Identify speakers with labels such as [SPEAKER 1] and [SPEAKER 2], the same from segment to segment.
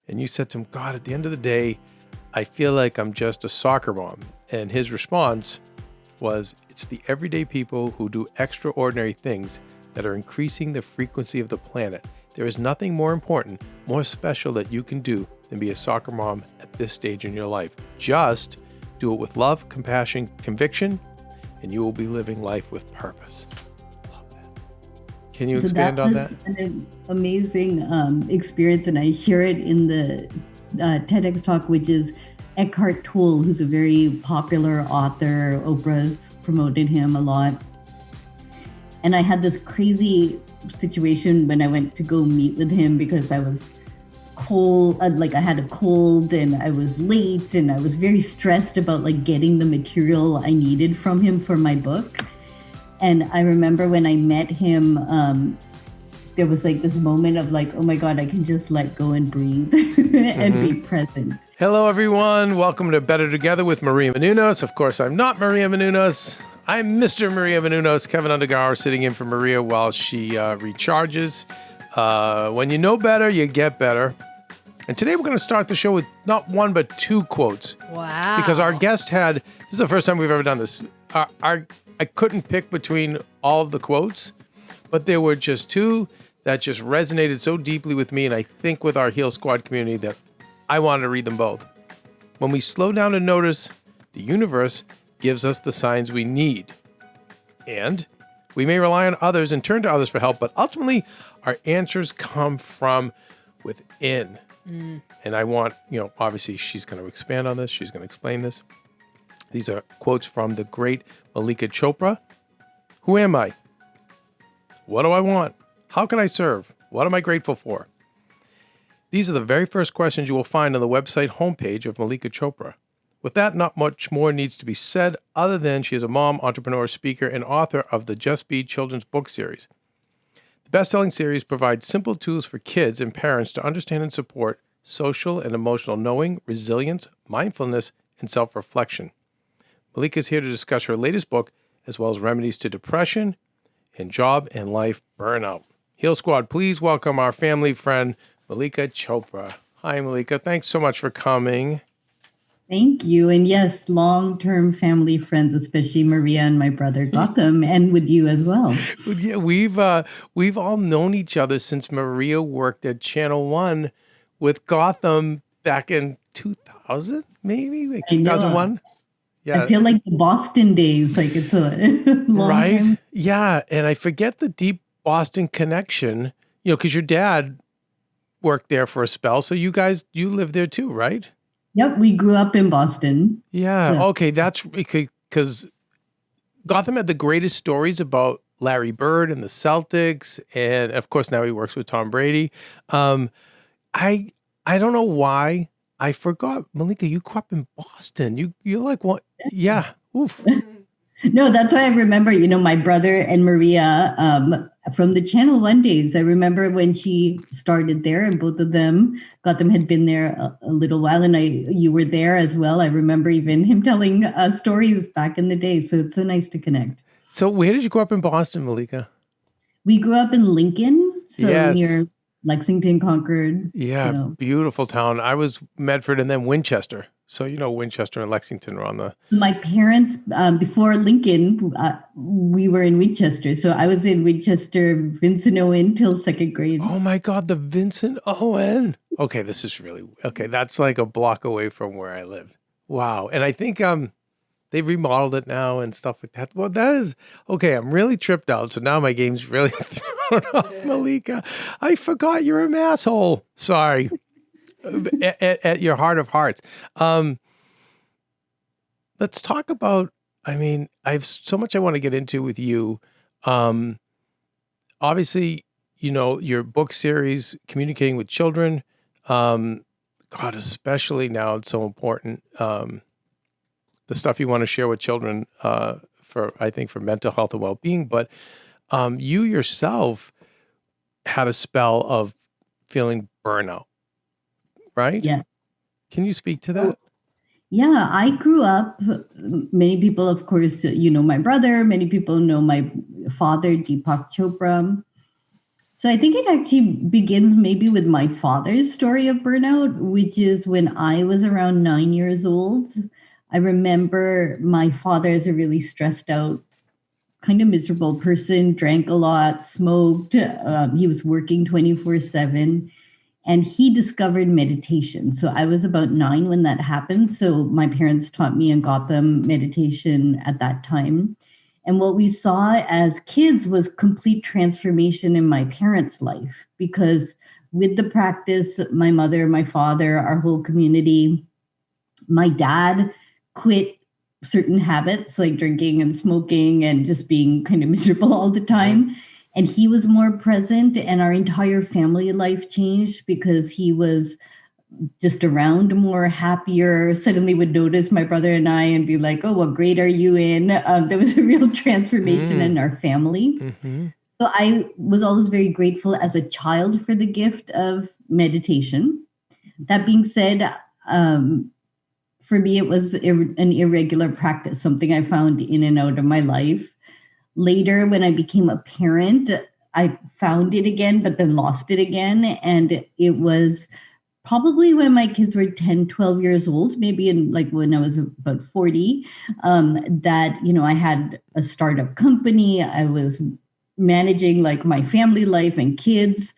[SPEAKER 1] And you said to him, God, at the end of the day, I feel like I'm just a soccer mom. And his response was, it's the everyday people who do extraordinary things that are increasing the frequency of the planet. There is nothing more important, more special that you can do than be a soccer mom at this stage in your life. Just do it with love, compassion, conviction, and you will be living life with purpose. Love that. Can you expand on that?
[SPEAKER 2] An amazing experience, and I share it in the TEDx talk, which is Eckhart Tolle, who's a very popular author. Oprah's promoted him a lot. And I had this crazy situation when I went to go meet with him because I was cold, like I had a cold and I was late and I was very stressed about like getting the material I needed from him for my book. And I remember when I met him, there was like this moment of like, oh my God, I can just let go and breathe and be present.
[SPEAKER 1] Hello, everyone. Welcome to Better Together with Maria Menounos. Of course, I'm not Maria Menounos. I'm Mr. Maria Menounos, Kevin Undergaro, sitting in for Maria while she recharges. When you know better, you get better. And today we're going to start the show with not one, but two quotes.
[SPEAKER 3] Wow.
[SPEAKER 1] Because our guest this is the first time we've ever done this. I couldn't pick between all of the quotes, but there were just two that just resonated so deeply with me, and I think with our Heal Squad community, that I wanted to read them both. When we slow down and notice, the universe gives us the signs we need. And we may rely on others and turn to others for help, but ultimately our answers come from within. And I want, obviously she's going to expand on this. She's going to explain this. These are quotes from the great Malika Chopra. Who am I? What do I want? How can I serve? What am I grateful for? These are the very first questions you will find on the website homepage of Malika Chopra. With that, not much more needs to be said other than she is a mom, entrepreneur, speaker, and author of the Just Be children's book series. The best-selling series provides simple tools for kids and parents to understand and support social and emotional knowing, resilience, mindfulness, and self-reflection. Malika is here to discuss her latest book, as well as remedies to depression and job and life burnout. Heal Squad, please welcome our family friend, Malika Chopra. Hi, Malika. Thanks so much for coming.
[SPEAKER 2] Thank you. And yes, long-term family friends, especially Maria and my brother Gotham, and with you as well.
[SPEAKER 1] Yeah, we've all known each other since Maria worked at Channel 1 with Gotham back in 2000, maybe? Like 2001? Yeah.
[SPEAKER 2] I feel like the Boston days, like it's a long
[SPEAKER 1] right?
[SPEAKER 2] time.
[SPEAKER 1] Yeah, and I forget the deep Boston connection, because your dad worked there for a spell, so you live there too, right?
[SPEAKER 2] Yep, we grew up in Boston.
[SPEAKER 1] Yeah,
[SPEAKER 2] So.
[SPEAKER 1] okay, that's because Gotham had the greatest stories about Larry Bird and the Celtics, and of course now he works with Tom Brady. I don't know why I forgot, Malika. You grew up in Boston. You're like what? Yeah. Oof.
[SPEAKER 2] No, that's why I remember. My brother and Maria from the Channel 1 days. I remember when she started there, and both of them, Gotham had been there a little while, and you were there as well. I remember even him telling stories back in the day. So it's so nice to connect.
[SPEAKER 1] So where did you grow up in Boston, Malika?
[SPEAKER 2] We grew up in Lincoln, so
[SPEAKER 1] yes.
[SPEAKER 2] near Lexington, Concord.
[SPEAKER 1] Yeah, beautiful town. I was Medford and then Winchester. So, Winchester and Lexington are on the...
[SPEAKER 2] My parents, before Lincoln, we were in Winchester. So I was in Winchester, Vincent Owen till second grade.
[SPEAKER 1] Oh my God, the Vincent Owen. Okay, this is really... Okay, that's like a block away from where I live. Wow. And I think they've remodeled it now and stuff like that. Well, that is... Okay, I'm really tripped out. So now my game's really thrown off, Malika. I forgot you're a masshole. Sorry. At your heart of hearts. Let's talk about, I have so much I want to get into with you. Obviously, your book series, Communicating with Children, God, especially now it's so important. The stuff you want to share with children for mental health and well-being. But you yourself had a spell of feeling burnout. Right?
[SPEAKER 2] Yeah.
[SPEAKER 1] Can you speak to that?
[SPEAKER 2] Yeah, I grew up, many people, of course, my brother, many people know my father, Deepak Chopra. So I think it actually begins maybe with my father's story of burnout, which is when I was around 9 years old. I remember my father as a really stressed out, kind of miserable person, drank a lot, smoked. He was working 24/7, and he discovered meditation. So I was about 9 when that happened. So my parents taught me and got them meditation at that time. And what we saw as kids was complete transformation in my parents' life because with the practice, my mother, my father, our whole community, my dad quit certain habits like drinking and smoking and just being kind of miserable all the time. And he was more present, and our entire family life changed because he was just around more, happier, suddenly would notice my brother and I and be like, oh, what grade are you in? There was a real transformation in our family. So I was always very grateful as a child for the gift of meditation. That being said, for me, it was an irregular practice, something I found in and out of my life. Later, when I became a parent, I found it again, but then lost it again. And it was probably when my kids were 10, 12 years old, maybe in like when I was about 40, that, I had a startup company. I was managing like my family life and kids.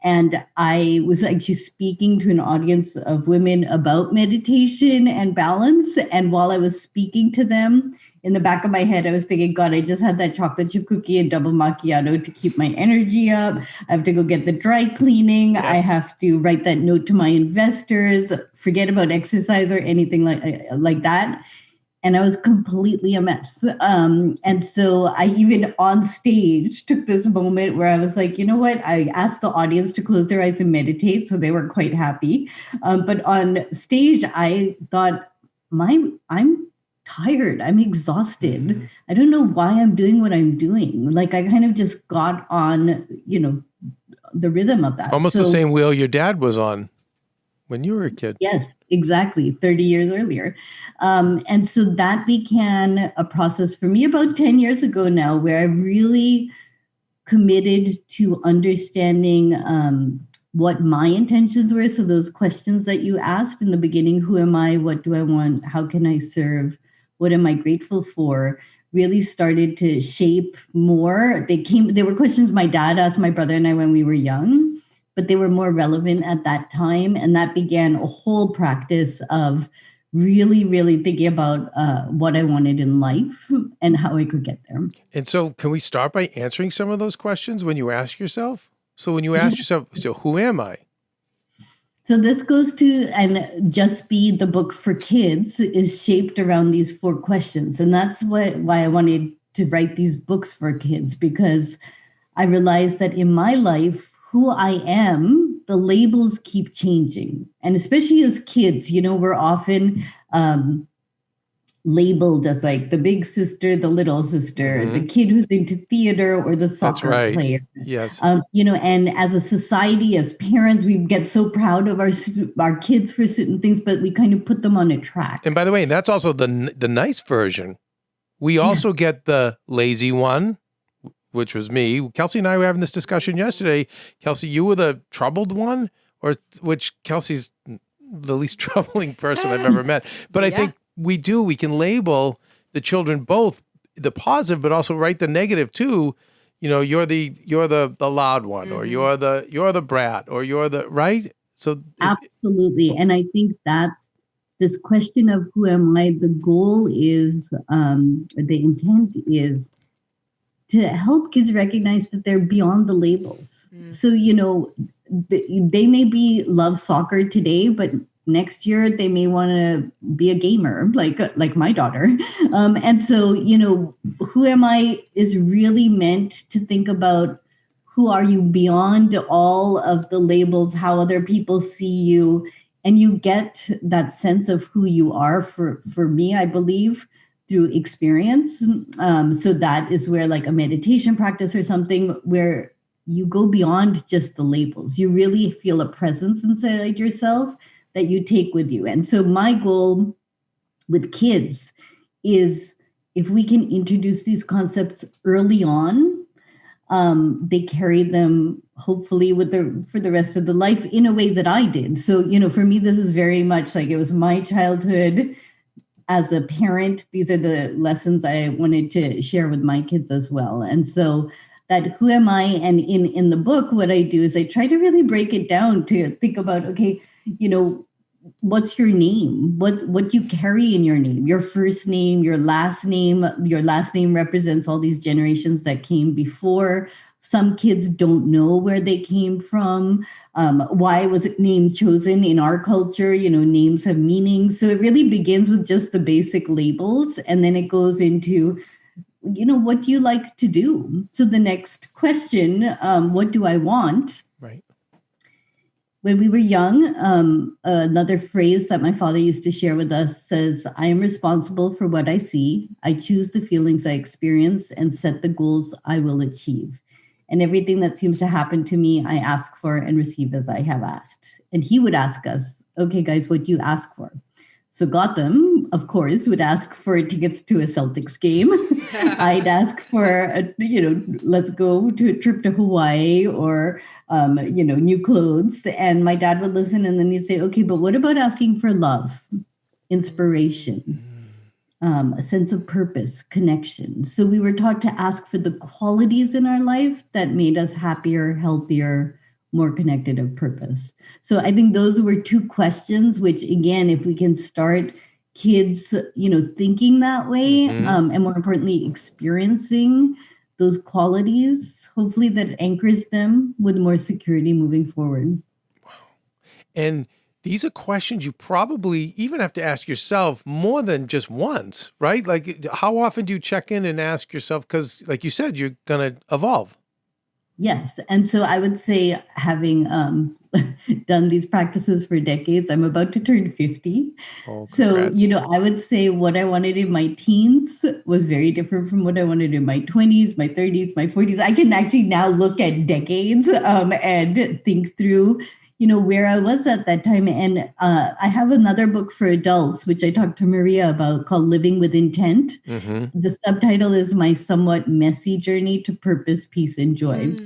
[SPEAKER 2] And I was actually speaking to an audience of women about meditation and balance. And while I was speaking to them, in the back of my head, I was thinking, God, I just had that chocolate chip cookie and double macchiato to keep my energy up. I have to go get the dry cleaning. Yes. I have to write that note to my investors, forget about exercise or anything like that. And I was completely a mess. And so I even on stage took this moment where I was like, you know what? I asked the audience to close their eyes and meditate. So they were quite happy. But on stage, I thought, I'm tired. I'm exhausted. I don't know why I'm doing what I'm doing. Like I kind of just got on, the rhythm of that.
[SPEAKER 1] Almost the same wheel your dad was on when you were a kid.
[SPEAKER 2] Yes, exactly. 30 years earlier. And so that began a process for me about 10 years ago now, where I really committed to understanding what my intentions were. So those questions that you asked in the beginning, who am I? What do I want? How can I serve? What am I grateful for? Really started to shape more. They were questions my dad asked my brother and I when we were young, but they were more relevant at that time. And that began a whole practice of really, really thinking about what I wanted in life and how I could get there.
[SPEAKER 1] And so can we start by answering some of those questions when you ask yourself? So when you ask yourself, so who am I?
[SPEAKER 2] So this goes to, and Just Be the book for kids is shaped around these 4 questions. And that's why I wanted to write these books for kids, because I realized that in my life, who I am, the labels keep changing. And especially as kids, we're often labeled as like the big sister, the little sister, the kid who's into theater or the soccer player.
[SPEAKER 1] Yes.
[SPEAKER 2] And as a society, as parents, we get so proud of our kids for certain things, but we kind of put them on a track.
[SPEAKER 1] And by the way, that's also the nice version. We also get the lazy one, which was me. Kelsey and I were having this discussion yesterday. Kelsey, you were the troubled one, which Kelsey's the least troubling person I've ever met. But I think we can label the children both the positive, but also write the negative too. You're the loud one, or you're the brat, or you're the right. So
[SPEAKER 2] absolutely. And I think that's this question of who am I? The goal is, the intent is to help kids recognize that they're beyond the labels. So, they may love soccer today, but next year they may want to be a gamer, like my daughter. And so, who am I is really meant to think about who are you beyond all of the labels, how other people see you, and you get that sense of who you are. For me, I believe, through experience. So that is where like a meditation practice or something where you go beyond just the labels. You really feel a presence inside yourself that you take with you. And so my goal with kids is if we can introduce these concepts early on, they carry them hopefully for the rest of the life in a way that I did. So, for me, this is very much like it was my childhood as a parent. These are the lessons I wanted to share with my kids as well. And so that who am I? And in the book, what I do is I try to really break it down to think about, okay, what's your name? What you carry in your name? Your first name, your last name. Your last name represents all these generations that came before. Some kids don't know where they came from. Why was it name chosen in our culture? Names have meanings. So it really begins with just the basic labels, and then it goes into, what do you like to do? So the next question, what do I want?
[SPEAKER 1] Right.
[SPEAKER 2] When we were young, another phrase that my father used to share with us says, I am responsible for what I see. I choose the feelings I experience and set the goals I will achieve. And everything that seems to happen to me, I ask for and receive as I have asked. And he would ask us, okay, guys, what do you ask for? So Gotham, of course, would ask for tickets to a Celtics game. I'd ask for, let's go to a trip to Hawaii or, new clothes. And my dad would listen, and then he'd say, okay, but what about asking for love, inspiration, a sense of purpose, connection? So we were taught to ask for the qualities in our life that made us happier, healthier, more connected of purpose. So I think those were two questions, which again, if we can start kids, thinking that way, and more importantly, experiencing those qualities, hopefully that anchors them with more security moving forward.
[SPEAKER 1] Wow. And these are questions you probably even have to ask yourself more than just once, right? Like, how often do you check in and ask yourself? Because like you said, you're going to evolve.
[SPEAKER 2] Yes. And so I would say, having done these practices for decades, I'm about to turn 50.
[SPEAKER 1] Oh,
[SPEAKER 2] so,
[SPEAKER 1] congrats.
[SPEAKER 2] I would say what I wanted in my teens was very different from what I wanted in my 20s, my 30s, my 40s. I can actually now look at decades and think through, where I was at that time. And I have another book for adults, which I talked to Maria about, called Living with Intent. The subtitle is My Somewhat Messy Journey to Purpose, Peace, and Joy.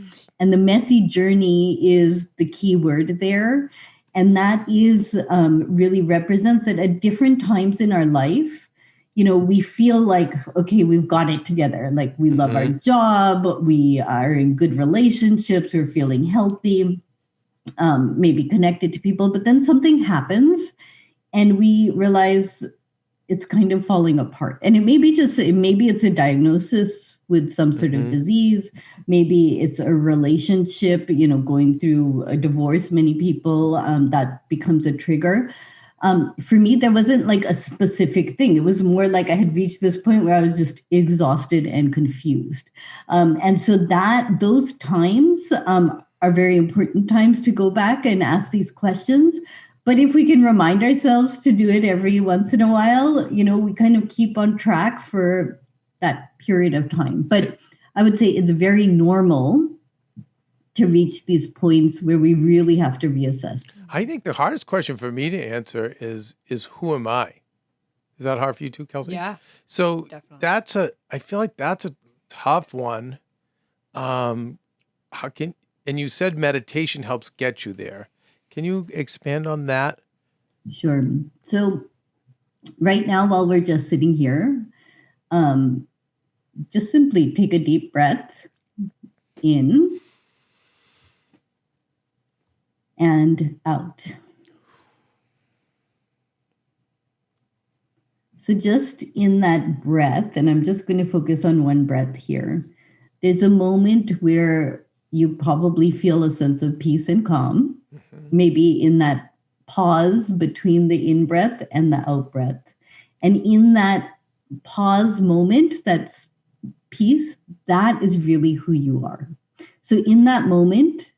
[SPEAKER 2] And the messy journey is the key word there. And that is really represents that at different times in our life, we feel like, okay, we've got it together. Like we love our job, we are in good relationships, we're feeling healthy, maybe connected to people. But then something happens and we realize it's kind of falling apart. And maybe it's a diagnosis with some sort of disease. Maybe it's a relationship, going through a divorce. Many people, that becomes a trigger. For me, there wasn't like a specific thing. It was more like I had reached this point where I was just exhausted and confused. And so those times are very important times to go back and ask these questions. But if we can remind ourselves to do it every once in a while, we kind of keep on track for that period of time. But I would say it's very normal to reach these points where we really have to reassess.
[SPEAKER 1] I think the hardest question for me to answer is who am I? Is that hard for you too, Kelsey?
[SPEAKER 3] Yeah.
[SPEAKER 1] So
[SPEAKER 3] definitely.
[SPEAKER 1] I feel like that's a tough one. And you said meditation helps get you there. Can you expand on that?
[SPEAKER 2] Sure. So right now, while we're just sitting here, just simply take a deep breath in and out. So just in that breath, and I'm just going to focus on one breath here, there's a moment where you probably feel a sense of peace and calm, maybe in that pause between the in-breath and the out-breath. And in that pause moment, that's peace, that is really who you are. So in that moment,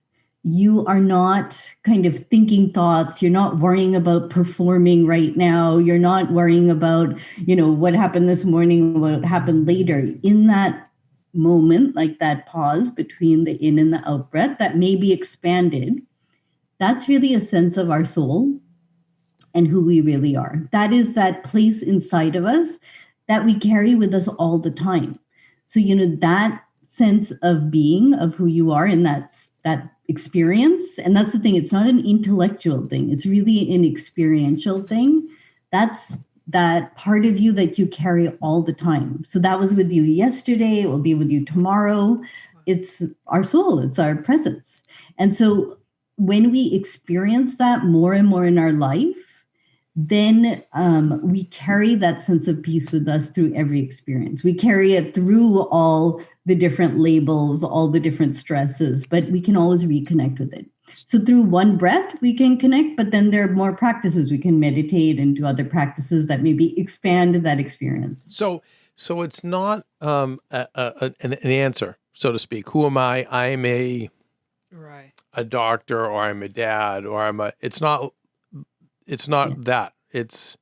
[SPEAKER 2] you are not kind of thinking thoughts. You're not worrying about performing right now. You're not worrying about, what happened this morning, what happened later. In that moment, like that pause between the in and the out breath that may be expanded, that's really a sense of our soul and who we really are. That is that place inside of us that we carry with us all the time. So, that sense of being, of who you are in that experience. And that's the thing, it's not an intellectual thing, it's really an experiential thing. That's that part of you that you carry all the time. So that was with you yesterday, it will be with you tomorrow. It's our soul, it's our presence. And so when we experience that more and more in our life, then we carry that sense of peace with us through every experience. We carry it through all the different labels, all the different stresses, but we can always reconnect with it. So through one breath, we can connect, but then there are more practices. We can meditate and do other practices that maybe expand that experience.
[SPEAKER 1] So it's not an answer, so to speak. Who am I? I'm a doctor, or I'm a dad, or it's not that. It's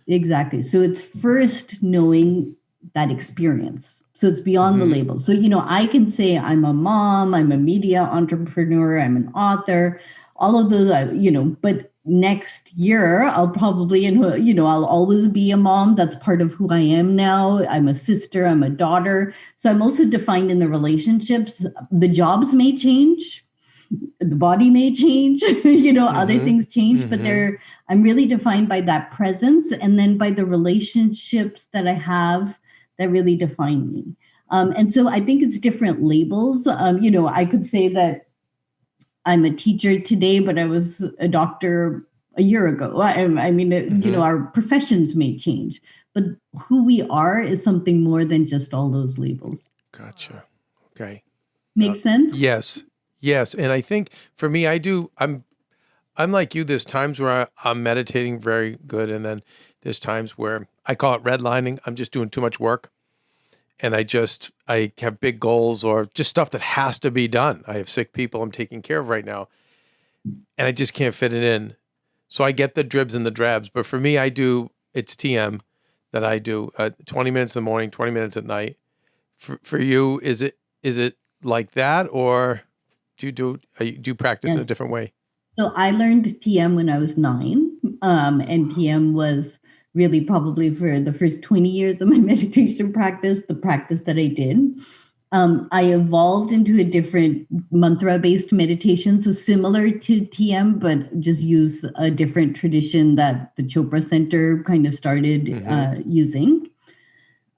[SPEAKER 2] exactly. So it's first knowing that experience. So it's beyond the label. So, I can say I'm a mom, I'm a media entrepreneur, I'm an author, all of those, but next year I'll probably, I'll always be a mom. That's part of who I am now. I'm a sister, I'm a daughter. So I'm also defined in the relationships. The jobs may change, the body may change, other things change, but I'm really defined by that presence, and then by the relationships that I have that really define me. And so I think it's different labels. I could say that I'm a teacher today, but I was a doctor a year ago. I mean, our professions may change, but who we are is something more than just all those labels.
[SPEAKER 1] Gotcha. Okay.
[SPEAKER 2] Makes sense?
[SPEAKER 1] Yes. And I think for me, I'm like you. There's times where I'm meditating very good. And then there's times where I call it redlining. I'm just doing too much work. And I have big goals, or just stuff that has to be done. I have sick people I'm taking care of right now, and I just can't fit it in. So I get the dribs and the drabs. But for me, it's TM that I do 20 minutes in the morning, 20 minutes at night. For you, is it like that, or do you practice in a different way?
[SPEAKER 2] So I learned TM when I was 9, and TM was really probably for the first 20 years of my meditation practice, the practice that I did. I evolved into a different mantra-based meditation, so similar to TM, but just use a different tradition that the Chopra Center kind of started using.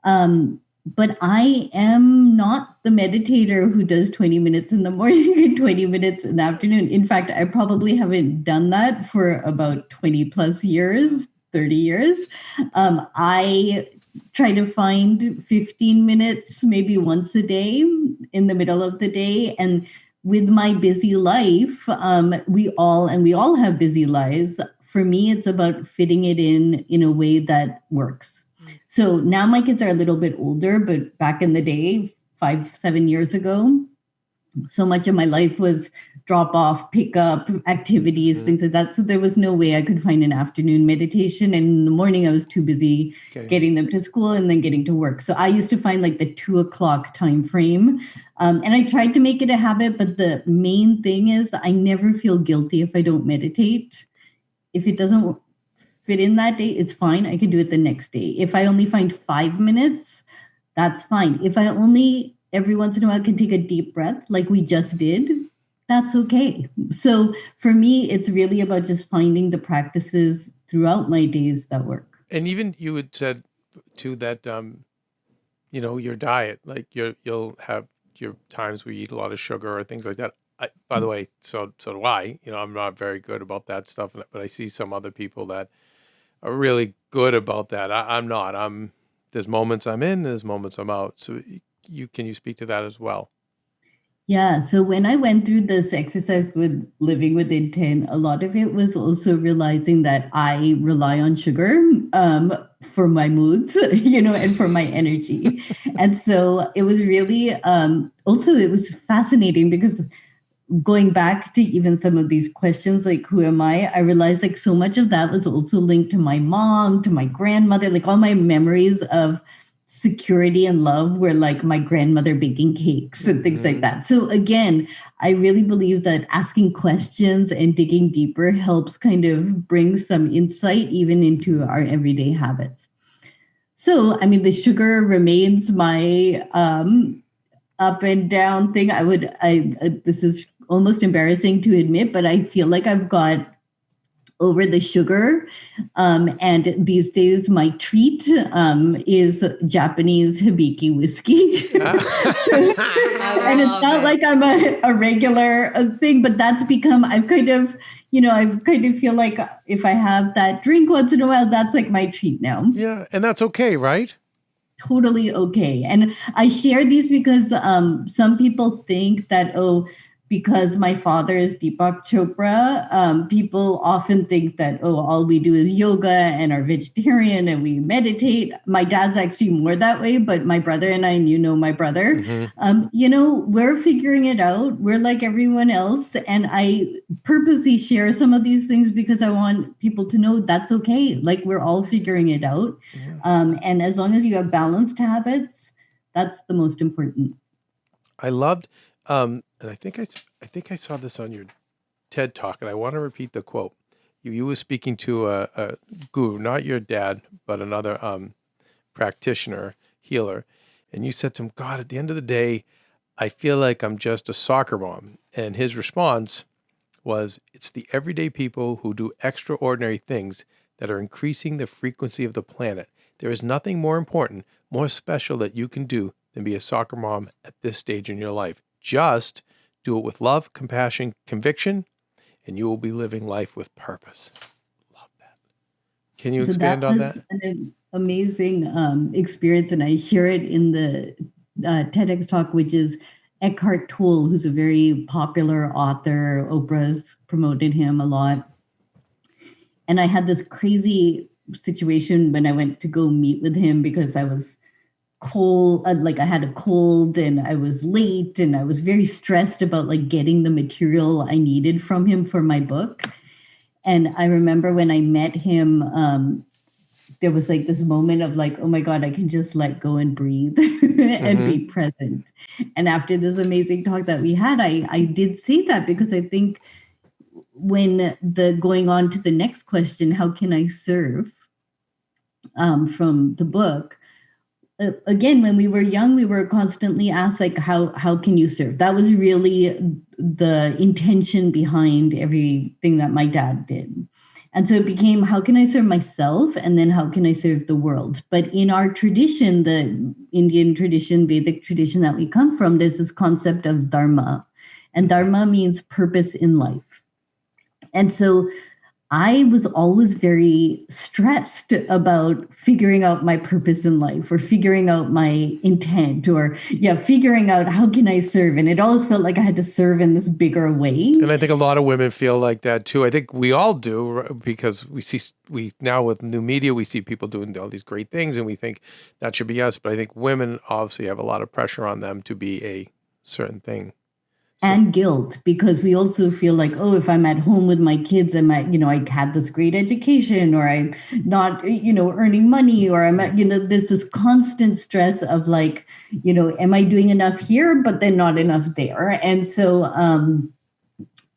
[SPEAKER 2] But I am not the meditator who does 20 minutes in the morning and 20 minutes in the afternoon. In fact, I probably haven't done that for about 20 plus years, 30 years. I try to find 15 minutes, maybe once a day in the middle of the day. And with my busy life, we all have busy lives. For me, it's about fitting it in a way that works. So now my kids are a little bit older, but back in the day, 5-7 years ago, so much of my life was drop off, pick up activities, things like that. So there was no way I could find an afternoon meditation. And in the morning, I was too busy getting them to school and then getting to work. So I used to find like the 2:00 time frame. And I tried to make it a habit. But the main thing is that I never feel guilty if I don't meditate. If it doesn't fit in that day, it's fine. I can do it the next day. If I only find 5 minutes, that's fine. If I only every once in a while can take a deep breath like we just did, that's okay. So for me, it's really about just finding the practices throughout my days that work.
[SPEAKER 1] And even you had said too that, your diet, like you'll have your times where you eat a lot of sugar or things like that. By the way, so do I. I'm not very good about that stuff, but I see some other people that are really good about that. I'm not. There's moments I'm in, there's moments I'm out. So can you speak to that as well?
[SPEAKER 2] Yeah. So when I went through this exercise with living with intent, a lot of it was also realizing that I rely on sugar for my moods, and for my energy. And so it was really also it was fascinating because going back to even some of these questions, like who am I realized like so much of that was also linked to my mom, to my grandmother, like all my memories of security and love were like my grandmother baking cakes and things like that. So again, I really believe that asking questions and digging deeper helps kind of bring some insight even into our everyday habits. So, I mean, the sugar remains my up and down thing. This is almost embarrassing to admit, but I feel like I've got over the sugar. And these days, my treat is Japanese Hibiki whiskey. And it's not like I'm a regular thing, but that's become, I kind of feel like if I have that drink once in a while, that's like my treat now.
[SPEAKER 1] Yeah. And that's okay, right?
[SPEAKER 2] Totally okay. And I share these because some people think that, because my father is Deepak Chopra, people often think that, all we do is yoga and are vegetarian and we meditate. My dad's actually more that way, but my brother and I, and my brother, we're figuring it out. We're like everyone else. And I purposely share some of these things because I want people to know that's okay. Like we're all figuring it out. And as long as you have balanced habits, that's the most important.
[SPEAKER 1] I loved, and I think I saw this on your TED Talk, and I want to repeat the quote. You were speaking to a guru, not your dad, but another practitioner, healer, and you said to him, "God, at the end of the day, I feel like I'm just a soccer mom." And his response was, "It's the everyday people who do extraordinary things that are increasing the frequency of the planet. There is nothing more important, more special that you can do than be a soccer mom at this stage in your life. Just do it with love, compassion, conviction, and you will be living life with purpose." Love that. Can you expand on that?
[SPEAKER 2] An amazing experience, and I share it in the TEDx talk, which is Eckhart Tolle, who's a very popular author. Oprah's promoted him a lot. And I had this crazy situation when I went to go meet with him because I was cold, like I had a cold and I was late and I was very stressed about like getting the material I needed from him for my book. And I remember when I met him, there was like this moment of like, oh my God, I can just let go and breathe and be present. And after this amazing talk that we had, I did say that because I think when going on to the next question, how can I serve, from the book, again, when we were young, we were constantly asked, like, how can you serve? That was really the intention behind everything that my dad did. And so it became, how can I serve myself? And then how can I serve the world? But in our tradition, the Indian tradition, Vedic tradition that we come from, there's this concept of dharma. And dharma means purpose in life. And so I was always very stressed about figuring out my purpose in life or figuring out my intent or figuring out how can I serve. And it always felt like I had to serve in this bigger way.
[SPEAKER 1] And I think a lot of women feel like that too. I think we all do because we now with new media, we see people doing all these great things and we think that should be us. But I think women obviously have a lot of pressure on them to be a certain thing.
[SPEAKER 2] And guilt, because we also feel like, if I'm at home with my kids, I had this great education, or I'm not, earning money, or I'm at, there's this constant stress of like, am I doing enough here, but then not enough there. And so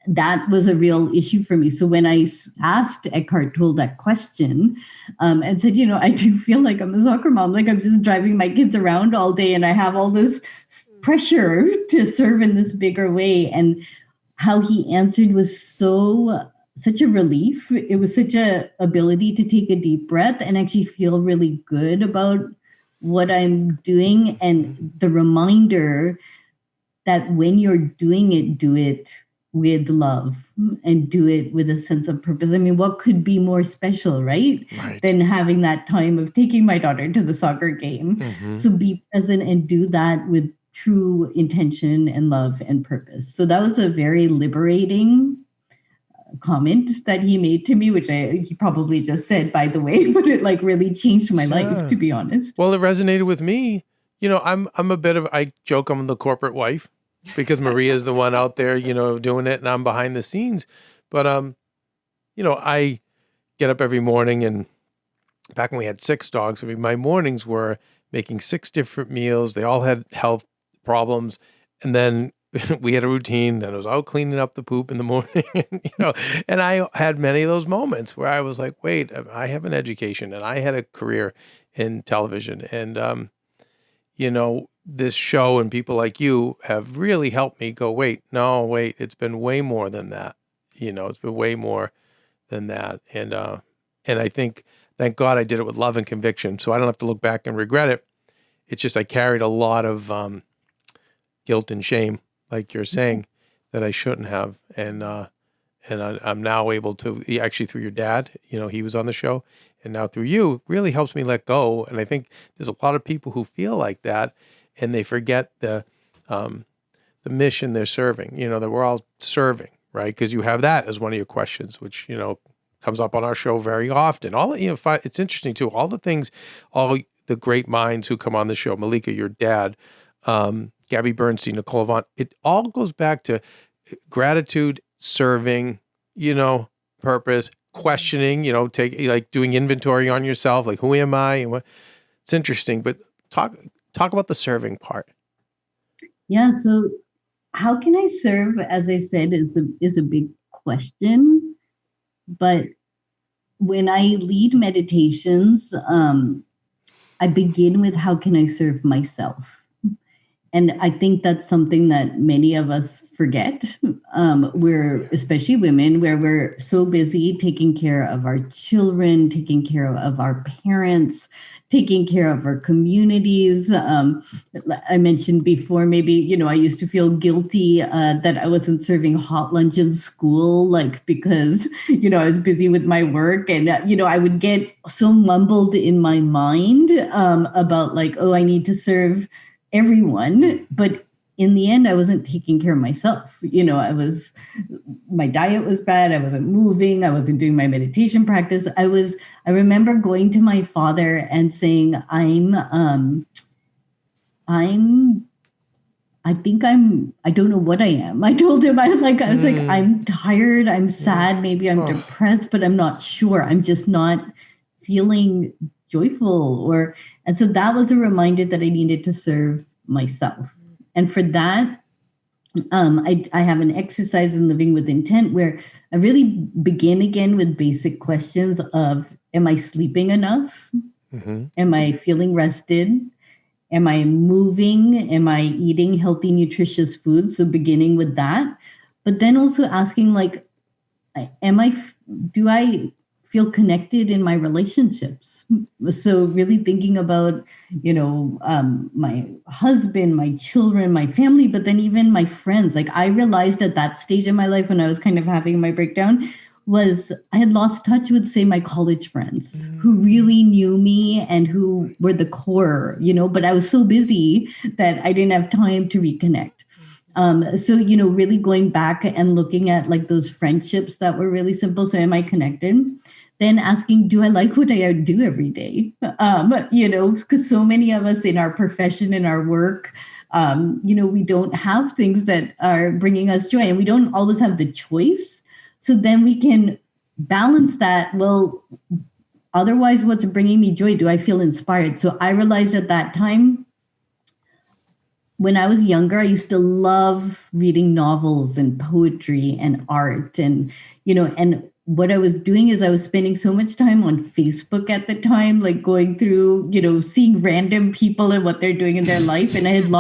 [SPEAKER 2] that was a real issue for me. So when I asked Eckhart Tolle that question and said, I do feel like I'm a soccer mom, like I'm just driving my kids around all day and I have all this pressure to serve in this bigger way. And how he answered was such a relief. It was such a ability to take a deep breath and actually feel really good about what I'm doing. And the reminder that when you're doing it, do it with love and do it with a sense of purpose. I mean, what could be more special, right? Than having that time of taking my daughter to the soccer game. So be present and do that with true intention and love and purpose. So that was a very liberating comment that he made to me, which he probably just said, by the way, but it like really changed my life, to be honest.
[SPEAKER 1] Well, it resonated with me. I'm a bit of, I joke I'm the corporate wife because Maria is the one out there, doing it and I'm behind the scenes. But, I get up every morning, and back when we had 6 dogs, I mean, my mornings were making 6 different meals. They all had health problems. And then we had a routine that was out cleaning up the poop in the morning, and I had many of those moments where I was like, wait, I have an education and I had a career in television. And, this show and people like you have really helped me go, wait, it's been way more than that. It's been way more than that. And I think, thank God I did it with love and conviction. So I don't have to look back and regret it. It's just, I carried a lot of guilt and shame, like you're saying, that I shouldn't have. I'm now able to, actually through your dad, he was on the show, and now through you, really helps me let go. And I think there's a lot of people who feel like that, and they forget the mission they're serving, that we're all serving, right? Because you have that as one of your questions, which, comes up on our show very often. It's interesting too, all the great minds who come on the show, Mallika, your dad, Gabby Bernstein, Nicole Avant, it all goes back to gratitude, serving, purpose, questioning, doing inventory on yourself, like, who am I? And what? It's interesting, but talk about the serving part.
[SPEAKER 2] Yeah. So how can I serve, as I said, is a big question. But when I lead meditations, I begin with how can I serve myself? And I think that's something that many of us forget. We're, especially women, where we're so busy taking care of our children, taking care of our parents, taking care of our communities. I mentioned before, maybe, I used to feel guilty that I wasn't serving hot lunch in school, because, I was busy with my work. And, I would get so mumbled in my mind about I need to serve everyone, but in the end, I wasn't taking care of myself. My diet was bad. I wasn't moving. I wasn't doing my meditation practice. I remember going to my father and saying, I don't know what I am. I told him, I'm tired. I'm sad. Maybe I'm depressed, but I'm not sure. I'm just not feeling joyful, and so that was a reminder that I needed to serve myself. And for that, I have an exercise in Living with Intent where I really begin again with basic questions of, am I sleeping enough? Mm-hmm. Am I feeling rested? Am I moving? Am I eating healthy, nutritious food? So beginning with that, but then also asking do I feel connected in my relationships? So really thinking about, my husband, my children, my family, but then even my friends. I realized at that stage in my life when I was kind of having my breakdown was I had lost touch with, say, my college friends who really knew me and who were the core, but I was so busy that I didn't have time to reconnect. So, really going back and looking at those friendships that were really simple. So am I connected? Then asking, do I like what I do every day? Because so many of us in our profession, in our work, we don't have things that are bringing us joy, and we don't always have the choice. So then we can balance that. Well, otherwise, what's bringing me joy? Do I feel inspired? So I realized at that time, when I was younger, I used to love reading novels and poetry and art, and what I was doing is I was spending so much time on Facebook at the time, going through, seeing random people and what they're doing in their life. And I had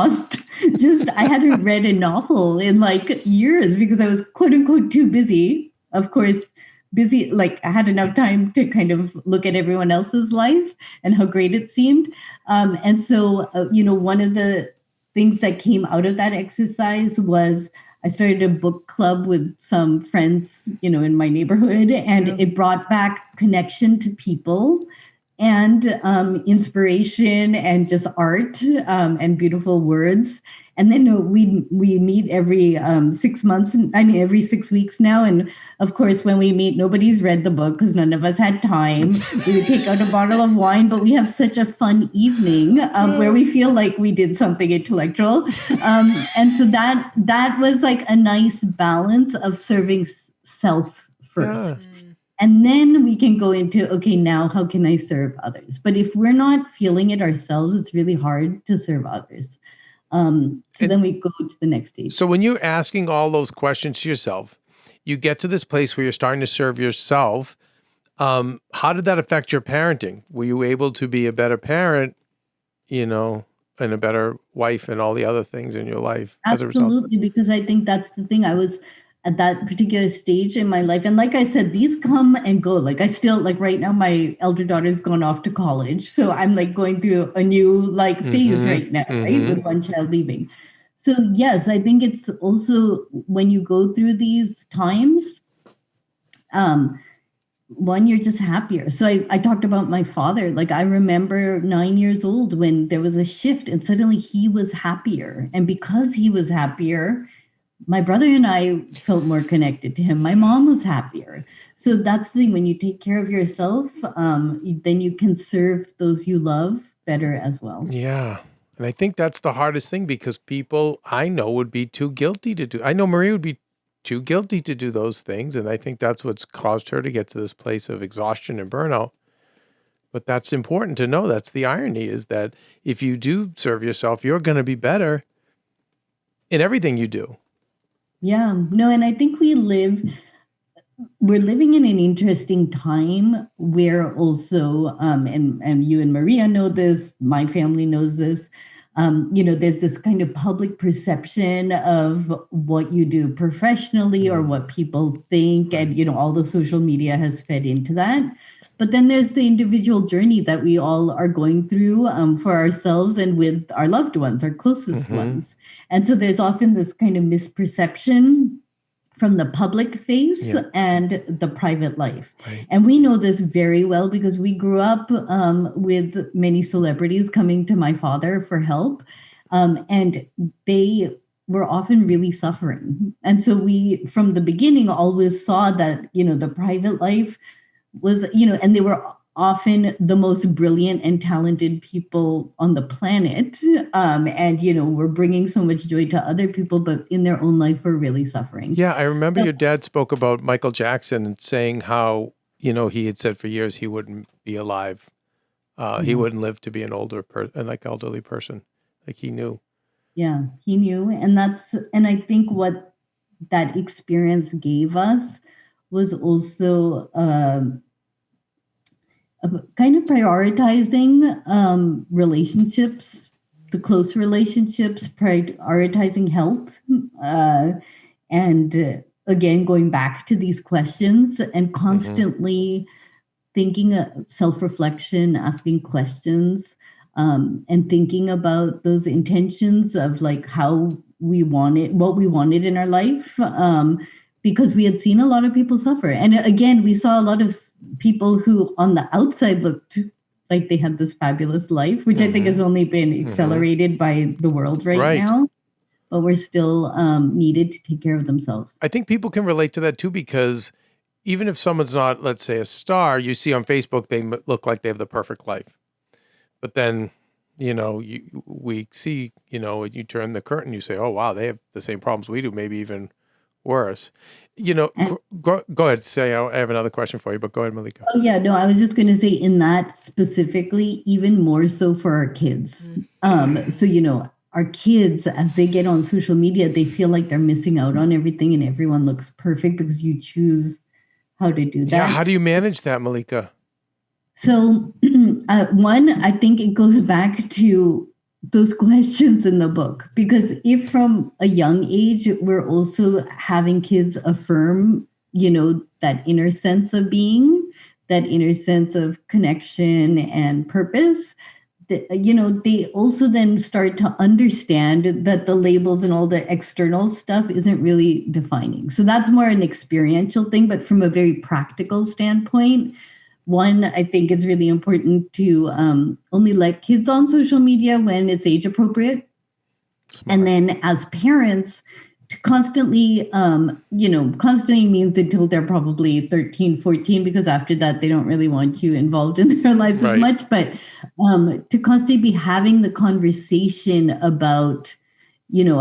[SPEAKER 2] I hadn't read a novel in years because I was quote unquote too busy. Of course, busy, I had enough time to kind of look at everyone else's life and how great it seemed. And so, one of the things that came out of that exercise was I started a book club with some friends, in my neighborhood, and it brought back connection to people and inspiration and just art and beautiful words. And then we meet every 6 months. Every 6 weeks now. And of course, when we meet, nobody's read the book because none of us had time. We would take out a bottle of wine, but we have such a fun evening where we feel like we did something intellectual. And so that was a nice balance of serving self first. Yeah. And then we can go into, okay, now how can I serve others? But if we're not feeling it ourselves, it's really hard to serve others. Then we go to the next stage.
[SPEAKER 1] So when you're asking all those questions to yourself, you get to this place where you're starting to serve yourself. How did that affect your parenting? Were you able to be a better parent, and a better wife and all the other things in your life as a result?
[SPEAKER 2] Absolutely, because I think that's the thing. I was at that particular stage in my life. And like I said, these come and go. Like I still like right now, my elder daughter's gone off to college. So I'm like going through a new like phase right now, right? With one child leaving. So yes, I think it's also when you go through these times, one, you're just happier. So I talked about my father. Like I remember 9 years old when there was a shift and suddenly he was happier. And because he was happier, my brother and I felt more connected to him. My mom was happier. So that's the thing. When you take care of yourself, then you can serve those you love better as well.
[SPEAKER 1] Yeah. And I think that's the hardest thing because people I know would be too guilty to do. I know Marie would be too guilty to do those things. And I think that's what's caused her to get to this place of exhaustion and burnout. But that's important to know. That's the irony, is that if you do serve yourself, you're going to be better in everything you do.
[SPEAKER 2] Yeah, no, and I think we're living in an interesting time where also, and you and Maria know this, my family knows this, there's this kind of public perception of what you do professionally or what people think, and, all the social media has fed into that. But then there's the individual journey that we all are going through for ourselves and with our loved ones, our closest ones. And so there's often this kind of misperception from the public face and the private life. Right. And we know this very well because we grew up with many celebrities coming to my father for help. And they were often really suffering. And so we, from the beginning, always saw that, the private life was, and they were often the most brilliant and talented people on the planet. And, we're bringing so much joy to other people, but in their own life, we're really suffering.
[SPEAKER 1] Yeah, I remember your dad spoke about Michael Jackson and saying how, he had said for years he wouldn't be alive. He wouldn't live to be an elderly person. Like he knew.
[SPEAKER 2] Yeah, he knew. And I think what that experience gave us was also kind of prioritizing relationships, the close relationships, prioritizing health, and again, going back to these questions and constantly thinking self-reflection, asking questions, and thinking about those intentions of like how we wanted, what we wanted in our life, because we had seen a lot of people suffer. And again, we saw a lot of people who on the outside looked like they had this fabulous life, which I think has only been accelerated by the world right now. But we're still needed to take care of themselves.
[SPEAKER 1] I think people can relate to that too, because even if someone's not, let's say, a star, you see on Facebook, they look like they have the perfect life. But then, we see, you turn the curtain, you say, oh, wow, they have the same problems we do, maybe even worse. Go ahead. Say, I have another question for you, but go ahead, Mallika.
[SPEAKER 2] Oh, yeah. No, I was just going to say in that specifically, even more so for our kids. So, our kids, as they get on social media, they feel like they're missing out on everything and everyone looks perfect because you choose how to do that.
[SPEAKER 1] Yeah. How do you manage that, Mallika?
[SPEAKER 2] So, one, I think it goes back to those questions in the book, because if from a young age, we're also having kids affirm, that inner sense of being, that inner sense of connection and purpose, they also then start to understand that the labels and all the external stuff isn't really defining. So that's more an experiential thing, but from a very practical standpoint, one, I think it's really important to only let kids on social media when it's age appropriate. Smart. And then as parents, to constantly means until they're probably 13, 14, because after that, they don't really want you involved in their lives as much. But to constantly be having the conversation about,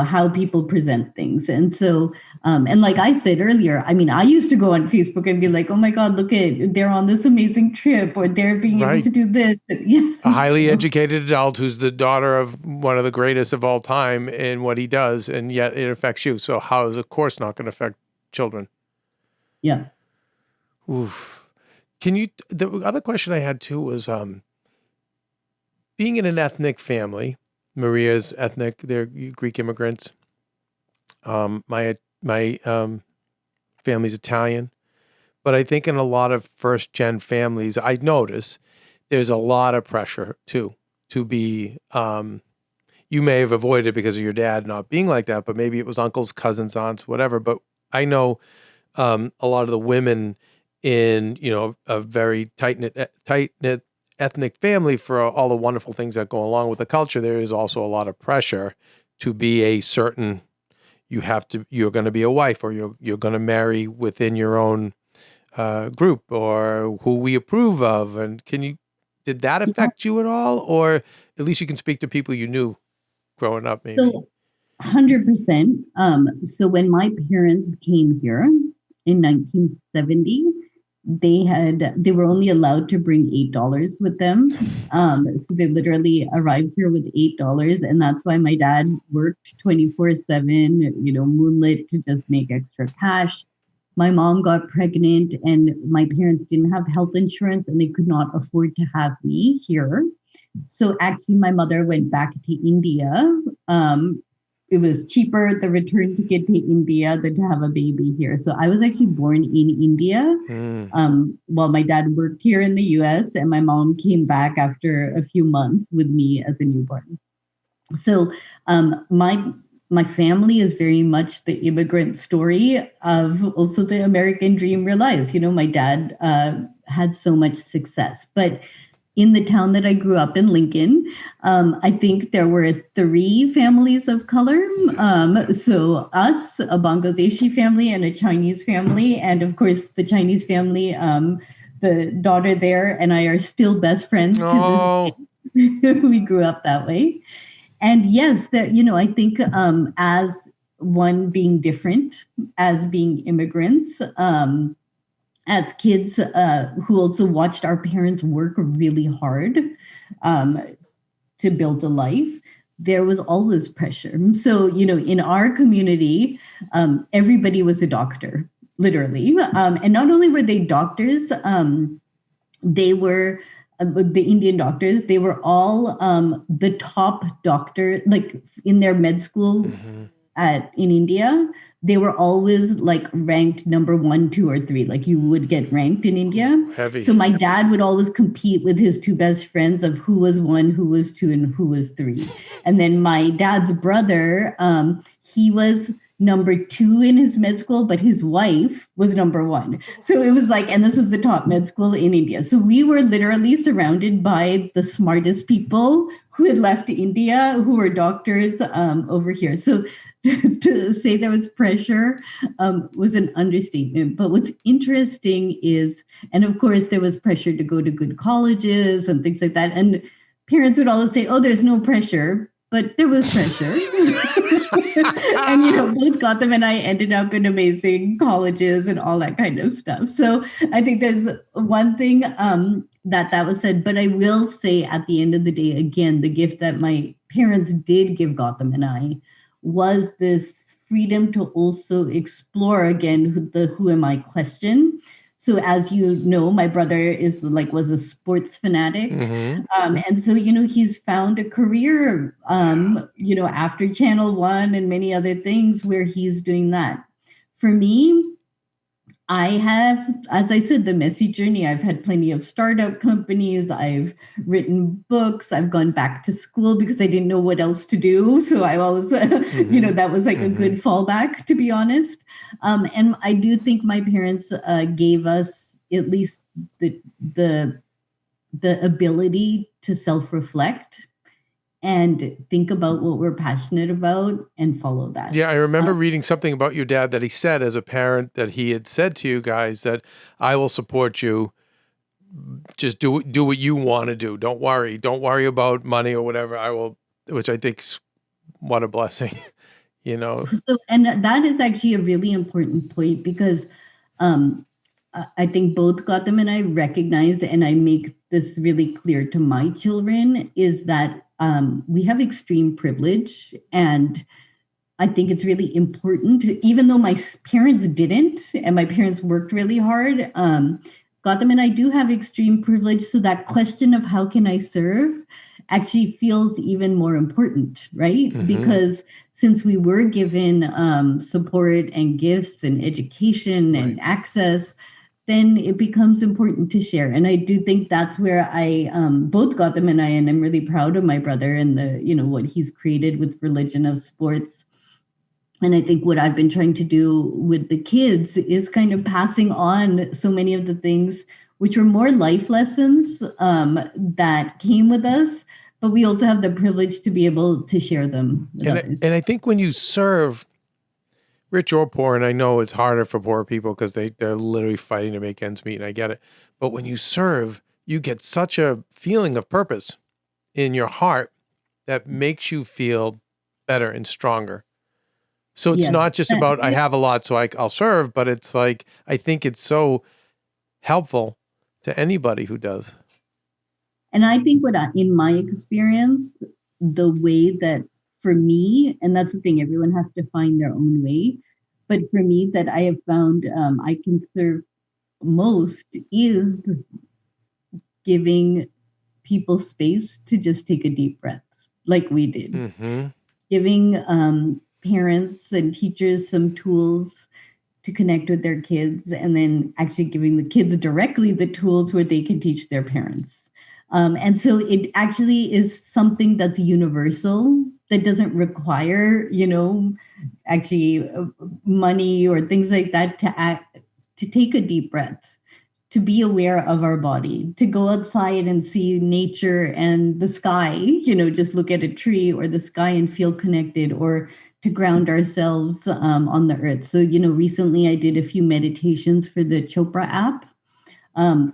[SPEAKER 2] how people present things. And so, and like I said earlier, I mean, I used to go on Facebook and be like, oh my God, look at, they're on this amazing trip, or they're being able to do this.
[SPEAKER 1] A highly educated adult who's the daughter of one of the greatest of all time in what he does, and yet it affects you. So how is, of course, not going to affect children?
[SPEAKER 2] Yeah.
[SPEAKER 1] Oof. The other question I had too was, being in an ethnic family, Maria's ethnic, they're Greek immigrants. My family's Italian, but I think in a lot of first gen families, I notice there's a lot of pressure too to be. You may have avoided it because of your dad not being like that, but maybe it was uncles, cousins, aunts, whatever. But I know a lot of the women in a very tight knit ethnic family, for all the wonderful things that go along with the culture. There is also a lot of pressure to be a certain. You're going to be a wife, or you're going to marry within your own group, or who we approve of. And did that affect you at all, or at least you can speak to people you knew growing up, maybe?
[SPEAKER 2] So 100%. So when my parents came here in 1970, they were only allowed to bring $8 with them. So they literally arrived here with $8, and that's why my dad worked 24/7, moonlit to just make extra cash. My mom got pregnant, and my parents didn't have health insurance, and they could not afford to have me here. So actually, my mother went back to India. It was cheaper, the return ticket to India, than to have a baby here. So I was actually born in India, while my dad worked here in the US, and my mom came back after a few months with me as a newborn. So my family is very much the immigrant story of also the American dream realized. My dad had so much success, but in the town that I grew up in, Lincoln, I think there were 3 families of color. So us, a Bangladeshi family, and a Chinese family. And of course, the Chinese family, the daughter there and I are still best friends to this day. We grew up that way. And yes, I think as one being different, as being immigrants, as kids who also watched our parents work really hard to build a life, there was always pressure. So, in our community, everybody was a doctor, literally. And not only were they doctors, they were the Indian doctors, they were all the top doctor, like in their med school in India. They were always like ranked number 1, 2, or 3. Like you would get ranked in India.
[SPEAKER 1] Heavy.
[SPEAKER 2] So my dad would always compete with his 2 best friends of who was 1, who was 2, and who was 3. And then my dad's brother, he was number 2 in his med school, but his wife was number 1. So it was like, and this was the top med school in India. So we were literally surrounded by the smartest people who had left India, who were doctors over here. So to say there was pressure was an understatement. But what's interesting is, and of course, there was pressure to go to good colleges and things like that. And parents would always say, oh, there's no pressure. But there was pressure. And, both Gautam and I ended up in amazing colleges and all that kind of stuff. So I think there's one thing that was said. But I will say at the end of the day, again, the gift that my parents did give Gautam and I was this freedom to also explore again the who am I question. So as you know, my brother was a sports fanatic. And so, he's found a career, after Channel 1 and many other things where he's doing that. For me, I have, as I said, the messy journey. I've had plenty of startup companies. I've written books. I've gone back to school because I didn't know what else to do. So I always, that was like a good fallback, to be honest. And I do think my parents gave us at least the ability to self-reflect and think about what we're passionate about and follow that.
[SPEAKER 1] Yeah, I remember reading something about your dad that he said as a parent, that he had said to you guys that I will support you. Just do what you want to do. Don't worry about money or whatever. I will, which I think is what a blessing,
[SPEAKER 2] So, and that is actually a really important point because I think both Gautam and I recognized, and I make this really clear to my children, is that we have extreme privilege. And I think it's really important, even though my parents didn't, and my parents worked really hard, Gotham and I do have extreme privilege. So that question of how can I serve actually feels even more important, right? Because since we were given support and gifts and education and access, then it becomes important to share. And I do think that's where I both Gotham and I'm really proud of my brother and what he's created with religion of sports. And I think what I've been trying to do with the kids is kind of passing on so many of the things which were more life lessons that came with us, but we also have the privilege to be able to share them with others.
[SPEAKER 1] And I think when you serve, rich or poor, and I know it's harder for poor people because they're literally fighting to make ends meet, and I get it. But when you serve, you get such a feeling of purpose in your heart that makes you feel better and stronger. So it's not just about, I have a lot, so I'll serve, but it's like, I think it's so helpful to anybody who does.
[SPEAKER 2] And I think in my experience, the way that for me, and that's the thing, everyone has to find their own way. But for me, that I have found I can serve most is giving people space to just take a deep breath, like we did. Giving parents and teachers some tools to connect with their kids, and then actually giving the kids directly the tools where they can teach their parents. And so it actually is something that's universal, that doesn't require, actually money or things like that to take a deep breath, to be aware of our body, to go outside and see nature and the sky, just look at a tree or the sky and feel connected, or to ground ourselves on the earth. So, recently I did a few meditations for the Chopra app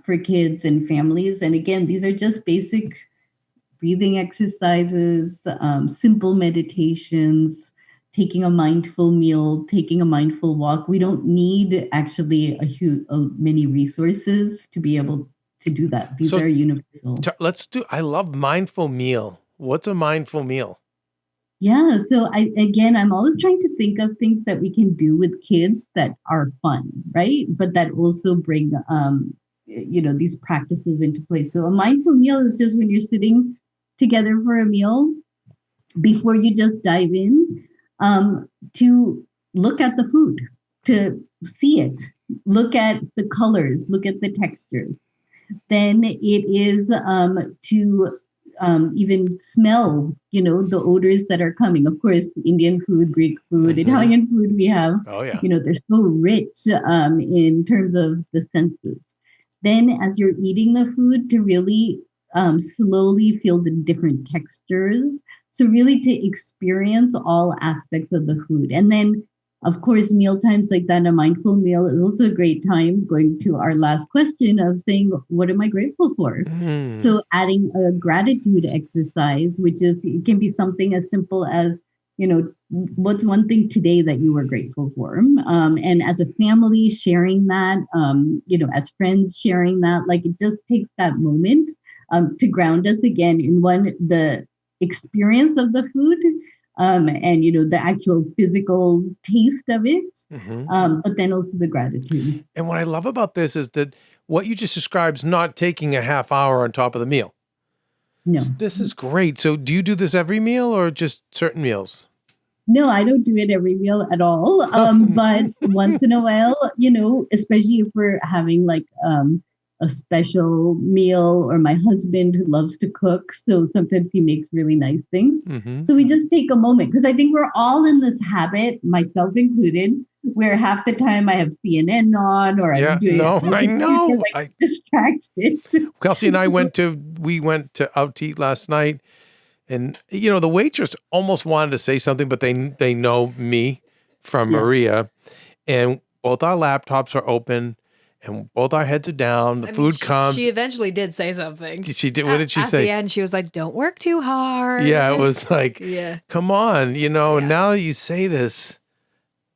[SPEAKER 2] for kids and families. And again, these are just basic breathing exercises, simple meditations, taking a mindful meal, taking a mindful walk. We don't need actually many resources to be able to do that. These are universal.
[SPEAKER 1] I love mindful meal. What's a mindful meal?
[SPEAKER 2] Yeah. So I'm always trying to think of things that we can do with kids that are fun, right? But that also bring, these practices into place. So a mindful meal is just when you're sitting together for a meal, before you just dive in, to look at the food, to see it, look at the colors, look at the textures. Then it is to even smell, the odors that are coming. Of course, Indian food, Greek food, Italian food, we have, they're so rich in terms of the senses. Then as you're eating the food, to really slowly feel the different textures. So really to experience all aspects of the food. And then, of course, meal times like that, a mindful meal is also a great time, going to our last question of saying, what am I grateful for? So adding a gratitude exercise, it can be something as simple as, what's one thing today that you were grateful for? And as a family, sharing that, as friends, sharing that, like it just takes that moment to ground us again in the experience of the food, and the actual physical taste of it, but then also the gratitude.
[SPEAKER 1] And what I love about this is that what you just described is not taking a half hour on top of the meal.
[SPEAKER 2] No.
[SPEAKER 1] This is great. So do you do this every meal or just certain meals?
[SPEAKER 2] No, I don't do it every meal at all. But once in a while, especially if we're having like a special meal, or my husband who loves to cook. So sometimes he makes really nice things. So we just take a moment, because I think we're all in this habit, myself included, where half the time I have CNN on, or I'm doing
[SPEAKER 1] I know.
[SPEAKER 2] Like distracted.
[SPEAKER 1] Kelsey and I went out to eat last night, and the waitress almost wanted to say something, but they know me from Maria, and both our laptops are open. And both our heads are down. The food comes.
[SPEAKER 3] She eventually did say something.
[SPEAKER 1] She did. What did she say?
[SPEAKER 3] At the end, she was like, "Don't work too hard."
[SPEAKER 1] Yeah, it was like, come on, now you say this.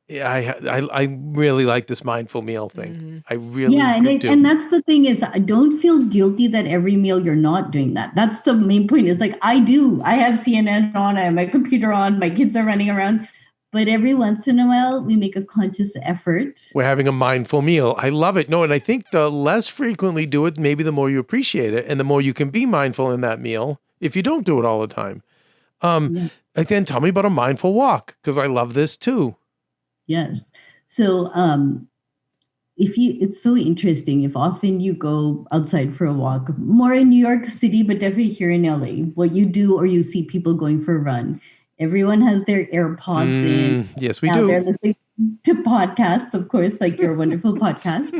[SPEAKER 1] Yeah, I really like this mindful meal thing. I really do.
[SPEAKER 2] And that's the thing is, I don't feel guilty that every meal you're not doing that. That's the main point. Is like I have CNN on, I have my computer on, my kids are running around. But every once in a while, we make a conscious effort.
[SPEAKER 1] We're having a mindful meal. I love it. No, and I think the less frequently do it, maybe the more you appreciate it and the more you can be mindful in that meal if you don't do it all the time.
[SPEAKER 2] Yeah.
[SPEAKER 1] Then tell me about a mindful walk, because I love this too.
[SPEAKER 2] Yes. So it's so interesting if often you go outside for a walk, more in New York City, but definitely here in LA, what you do or you see people going for a run. Everyone has their AirPods in.
[SPEAKER 1] Yes, we
[SPEAKER 2] Now
[SPEAKER 1] do.
[SPEAKER 2] they're listening to podcasts, of course, like your wonderful podcast.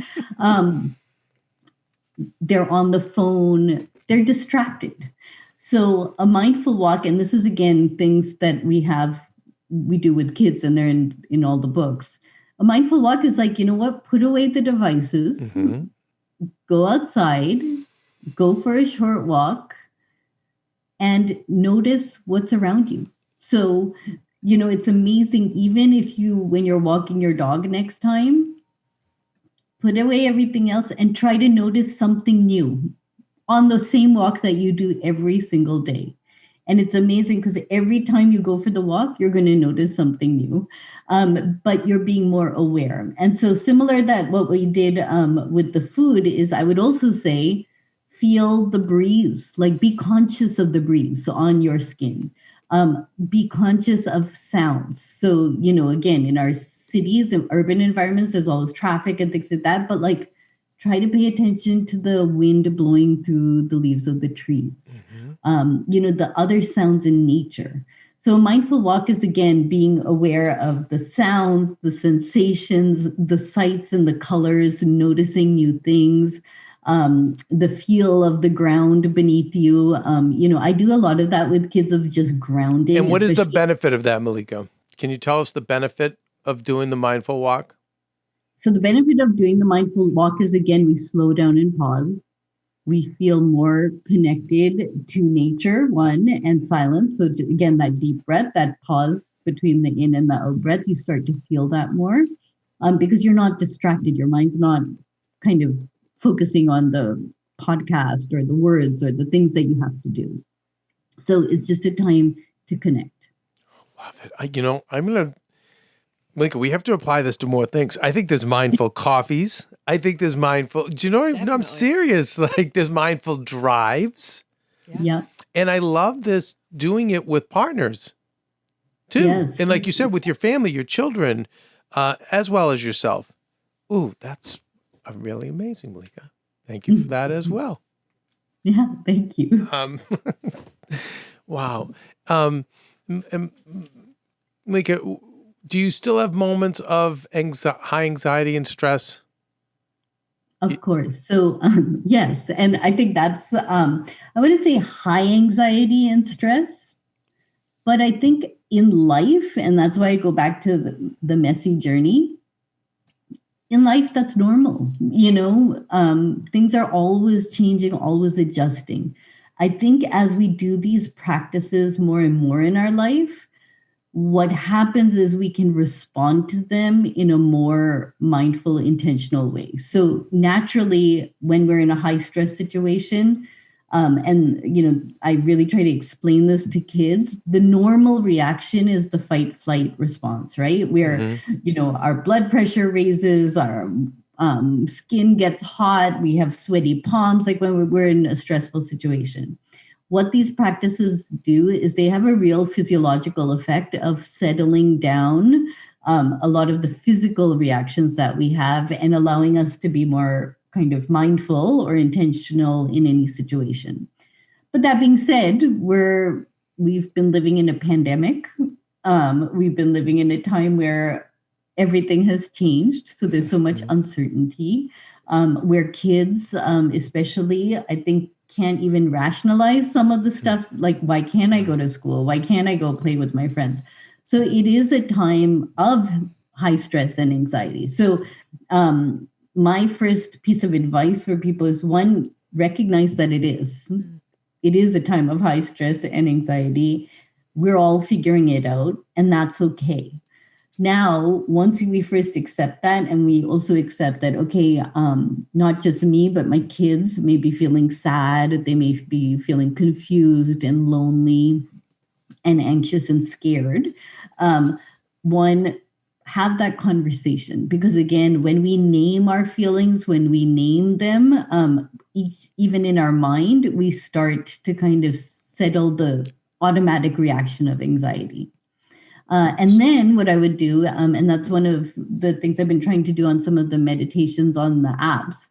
[SPEAKER 2] They're on the phone. They're distracted. So a mindful walk, and this is again things that we do with kids, and they're in all the books. A mindful walk is like, you know what? Put away the devices, go outside, go for a short walk, and notice what's around you. So, it's amazing. Even when you're walking your dog next time, put away everything else and try to notice something new on the same walk that you do every single day. And it's amazing because every time you go for the walk, you're going to notice something new, but you're being more aware. And so similar that what we did with the food is I would also say, feel the breeze, like be conscious of the breeze on your skin. Be conscious of sounds. So, again, in our cities and urban environments, there's always traffic and things like that. But like, try to pay attention to the wind blowing through the leaves of the trees. The other sounds in nature. So a mindful walk is, again, being aware of the sounds, the sensations, the sights and the colors, noticing new things. The feel of the ground beneath you. I do a lot of that with kids of just grounding.
[SPEAKER 1] And what is the benefit of that, Mallika? Can you tell us the benefit of doing the mindful walk?
[SPEAKER 2] So the benefit of doing the mindful walk is, again, we slow down and pause. We feel more connected to nature, one, and silence. So again, that deep breath, that pause between the in and the out breath, you start to feel that more because you're not distracted. Your mind's not kind of focusing on the podcast or the words or the things that you have to do. So it's just a time to connect.
[SPEAKER 1] Love it. I'm going to, Malika, we have to apply this to more things. I think there's mindful coffees. I think there's mindful, do you know, I'm serious. Like there's mindful drives.
[SPEAKER 2] Yeah.
[SPEAKER 1] And I love this doing it with partners too.
[SPEAKER 2] Yes.
[SPEAKER 1] And like you said, with your family, your children, as well as yourself. Ooh, that's really amazing, Malika. Thank you for that as well.
[SPEAKER 2] Yeah, thank you.
[SPEAKER 1] Wow. Malika, do you still have moments of high anxiety and stress?
[SPEAKER 2] Of course. So, yes. And I think that's, I wouldn't say high anxiety and stress, but I think in life, and that's why I go back to the messy journey, in life, that's normal. Things are always changing, always adjusting. I think as we do these practices more and more in our life, what happens is we can respond to them in a more mindful, intentional way. So naturally, when we're in a high stress situation, I really try to explain this to kids, the normal reaction is the fight flight response, right? Where, our blood pressure raises, our skin gets hot, we have sweaty palms, like when we're in a stressful situation. What these practices do is they have a real physiological effect of settling down a lot of the physical reactions that we have and allowing us to be more kind of mindful or intentional in any situation. But that being said, we've been living in a pandemic. We've been living in a time where everything has changed. So there's so much uncertainty where kids, especially, I think, can't even rationalize some of the stuff. Like, why can't I go to school? Why can't I go play with my friends? So it is a time of high stress and anxiety. So my first piece of advice for people is, one, recognize that it is a time of high stress and anxiety. We're all figuring it out, and that's okay. Now, once we first accept that, and we also accept that, okay, not just me, but my kids may be feeling sad, they may be feeling confused and lonely and anxious and scared. one, have that conversation, because again, when we name our feelings, when we name them, even in our mind, we start to kind of settle the automatic reaction of anxiety. And then what I would do, and that's one of the things I've been trying to do on some of the meditations on the apps,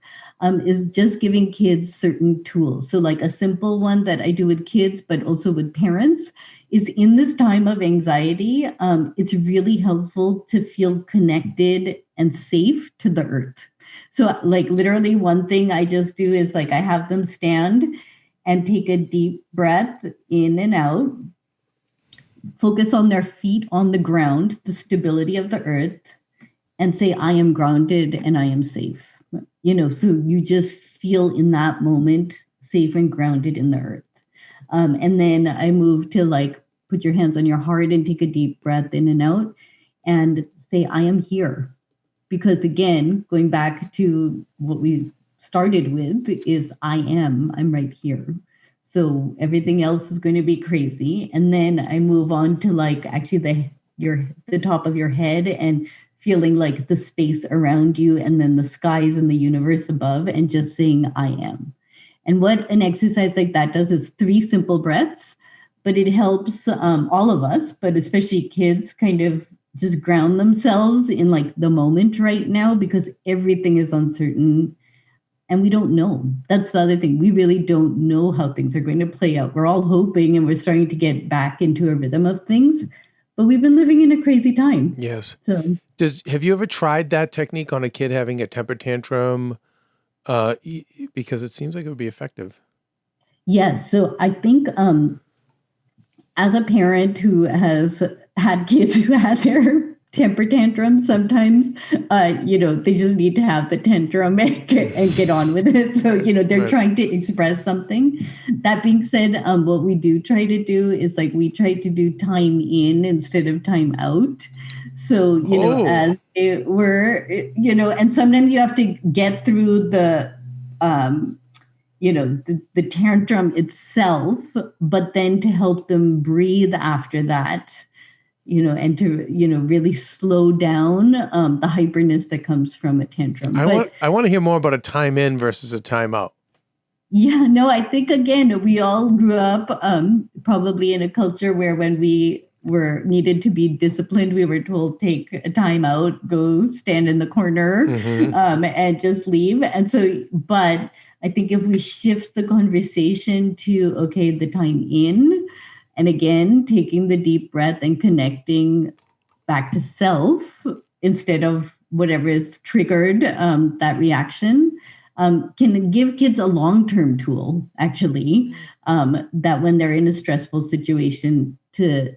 [SPEAKER 2] is just giving kids certain tools. So like a simple one that I do with kids, but also with parents, is in this time of anxiety, it's really helpful to feel connected and safe to the earth. So like literally one thing I just do is like I have them stand and take a deep breath in and out, focus on their feet on the ground, the stability of the earth, and say, I am grounded and I am safe. So you just feel in that moment safe and grounded in the earth. And then I move to like, put your hands on your heart and take a deep breath in and out and say, I am here. Because again, going back to what we started with is I'm right here. So everything else is going to be crazy. And then I move on to like actually the top of your head and feeling like the space around you and then the skies and the universe above and just saying, I am. And what an exercise like that does is 3 simple breaths, but it helps all of us, but especially kids, kind of just ground themselves in like the moment right now, because everything is uncertain. And we don't know. That's the other thing. We really don't know how things are going to play out. We're all hoping and we're starting to get back into a rhythm of things, but we've been living in a crazy time.
[SPEAKER 1] Yes.
[SPEAKER 2] So
[SPEAKER 1] Have you ever tried that technique on a kid having a temper tantrum? Because it seems like it would be effective.
[SPEAKER 2] yes. So I think as a parent who has had kids who had their temper tantrums, sometimes, they just need to have the tantrum and get on with it. So, they're
[SPEAKER 1] Right.
[SPEAKER 2] trying to express something. That being said, what we do try to do is like we try to do time in instead of time out. So, as it were, and sometimes you have to get through the the tantrum itself, but then to help them breathe after that, and to, really slow down the hyperness that comes from a tantrum.
[SPEAKER 1] I want to hear more about a time in versus a time out.
[SPEAKER 2] Yeah, no, I think again, we all grew up probably in a culture where when we were needed to be disciplined, we were told take a time out, go stand in the corner, and just leave. And so, but I think if we shift the conversation to, okay, the time in, and again, taking the deep breath and connecting back to self instead of whatever is triggered that reaction, can give kids a long-term tool, actually, that when they're in a stressful situation to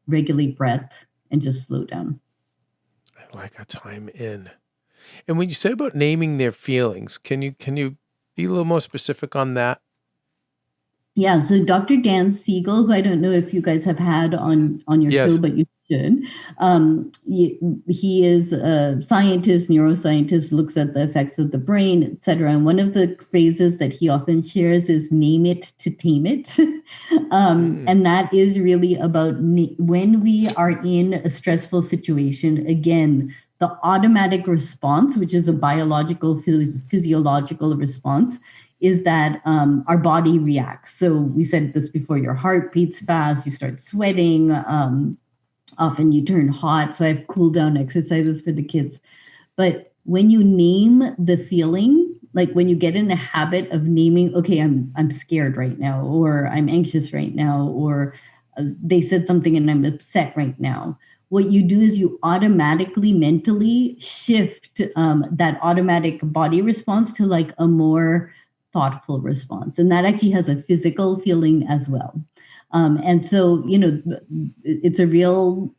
[SPEAKER 2] regulate breath and just slow down.
[SPEAKER 1] I like a time in. And when you said about naming their feelings, can you be a little more specific on that?
[SPEAKER 2] Yeah, so Dr. Dan Siegel, who I don't know if you guys have had on your
[SPEAKER 1] Yes.
[SPEAKER 2] show, but you should. He is a scientist, neuroscientist, looks at the effects of the brain, et cetera. And one of the phrases that he often shares is name it to tame it. And that is really about when we are in a stressful situation, again, the automatic response, which is a biological, physiological response, is that our body reacts. So we said this before, your heart beats fast, you start sweating, often you turn hot. So I have cool down exercises for the kids. But when you name the feeling, like when you get in a habit of naming, okay, I'm scared right now, or I'm anxious right now, or they said something and I'm upset right now. What you do is you automatically mentally shift that automatic body response to like a more thoughtful response. And that actually has a physical feeling as well. And so, it's a real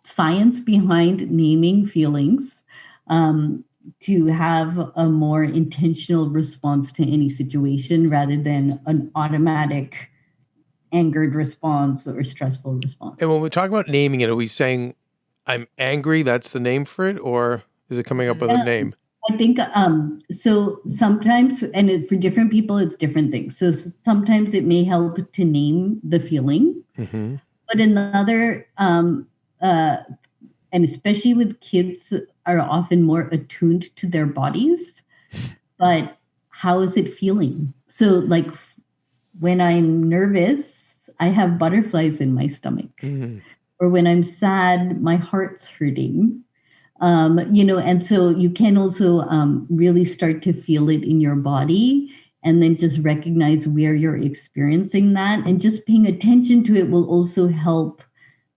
[SPEAKER 2] science behind naming feelings to have a more intentional response to any situation rather than an automatic angered response or stressful response.
[SPEAKER 1] And when we talk about naming it, are we saying I'm angry, that's the name for it, or is it coming up with a name?
[SPEAKER 2] I think so sometimes, and for different people, it's different things. So sometimes it may help to name the feeling, but another and especially with kids, are often more attuned to their bodies. But how is it feeling? So, like when I'm nervous, I have butterflies in my stomach.
[SPEAKER 1] Mhm.
[SPEAKER 2] Or when I'm sad, my heart's hurting. And so you can also really start to feel it in your body and then just recognize where you're experiencing that. And just paying attention to it will also help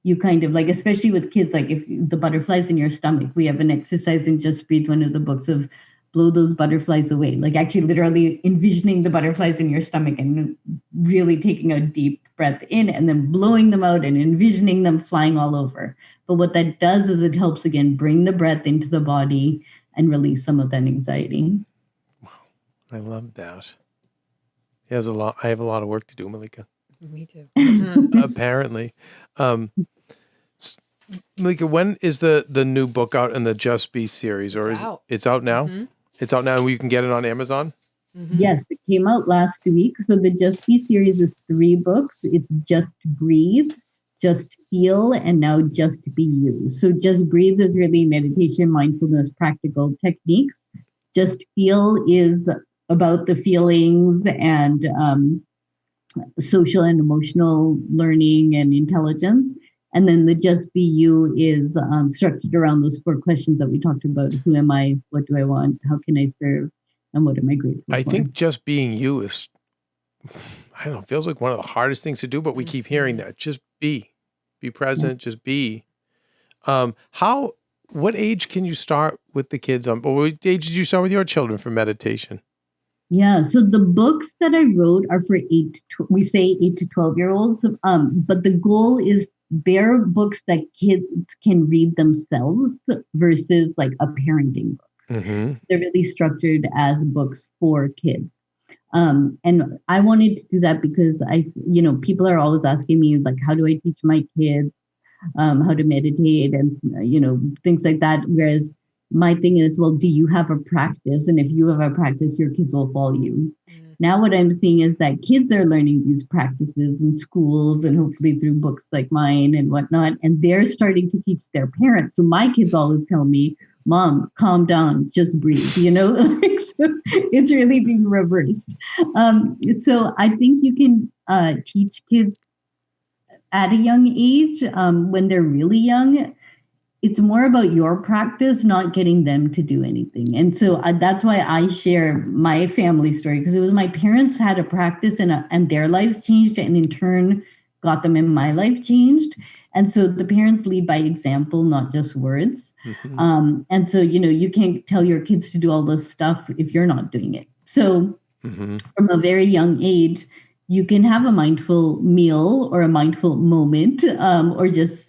[SPEAKER 2] you kind of like, especially with kids, like if the butterflies in your stomach, we have an exercise in Just Breathe, one of the books, of blow those butterflies away, like actually literally envisioning the butterflies in your stomach and really taking a deep breath in and then blowing them out and envisioning them flying all over. But what that does is it helps again bring the breath into the body and release some of that anxiety.
[SPEAKER 1] I love that. He has a lot. I have a lot of work to do, Malika.
[SPEAKER 3] Me too.
[SPEAKER 1] Apparently. Malika, when is the new book out in the Just Be series, or
[SPEAKER 3] It's
[SPEAKER 1] is
[SPEAKER 3] out.
[SPEAKER 1] it's out now?
[SPEAKER 3] Mhm.
[SPEAKER 1] It's out now, and you can get it on Amazon.
[SPEAKER 2] Yes, it came out last week. So the Just Be series is 3 books. It's Just Breathe, Just Feel, and now Just Be You. So Just Breathe is really meditation, mindfulness, practical techniques. Just Feel is about the feelings and social and emotional learning and intelligence. And then the Just Be You is structured around those 4 questions that we talked about. Who am I? What do I want? How can I serve? And what am I grateful
[SPEAKER 1] I
[SPEAKER 2] for?
[SPEAKER 1] think just being you is, I don't know, feels like one of the hardest things to do, but we keep hearing that. Just be present, just be. What age can you start with the kids on? Or what age did you start with your children for meditation?
[SPEAKER 2] Yeah, so the books that I wrote are for we say 8 to 12-year-olds, but the goal is they're books that kids can read themselves versus like a parenting book.
[SPEAKER 1] Mm-hmm.
[SPEAKER 2] So they're really structured as books for kids. And I wanted to do that because people are always asking me, like, how do I teach my kids how to meditate and, things like that. Whereas my thing is, well, do you have a practice? And if you have a practice, your kids will follow you. Now, what I'm seeing is that kids are learning these practices in schools and hopefully through books like mine and whatnot. And they're starting to teach their parents. So my kids always tell me, Mom, calm down, just breathe, so it's really being reversed. So I think you can teach kids at a young age when they're really young. It's more about your practice, not getting them to do anything. And so that's why I share my family story, because it was my parents had a practice and their lives changed, and in turn got them in my life changed. And so the parents lead by example, not just words.
[SPEAKER 1] Mm-hmm.
[SPEAKER 2] And so, you can't tell your kids to do all this stuff if you're not doing it. So from a very young age, you can have a mindful meal or a mindful moment, or just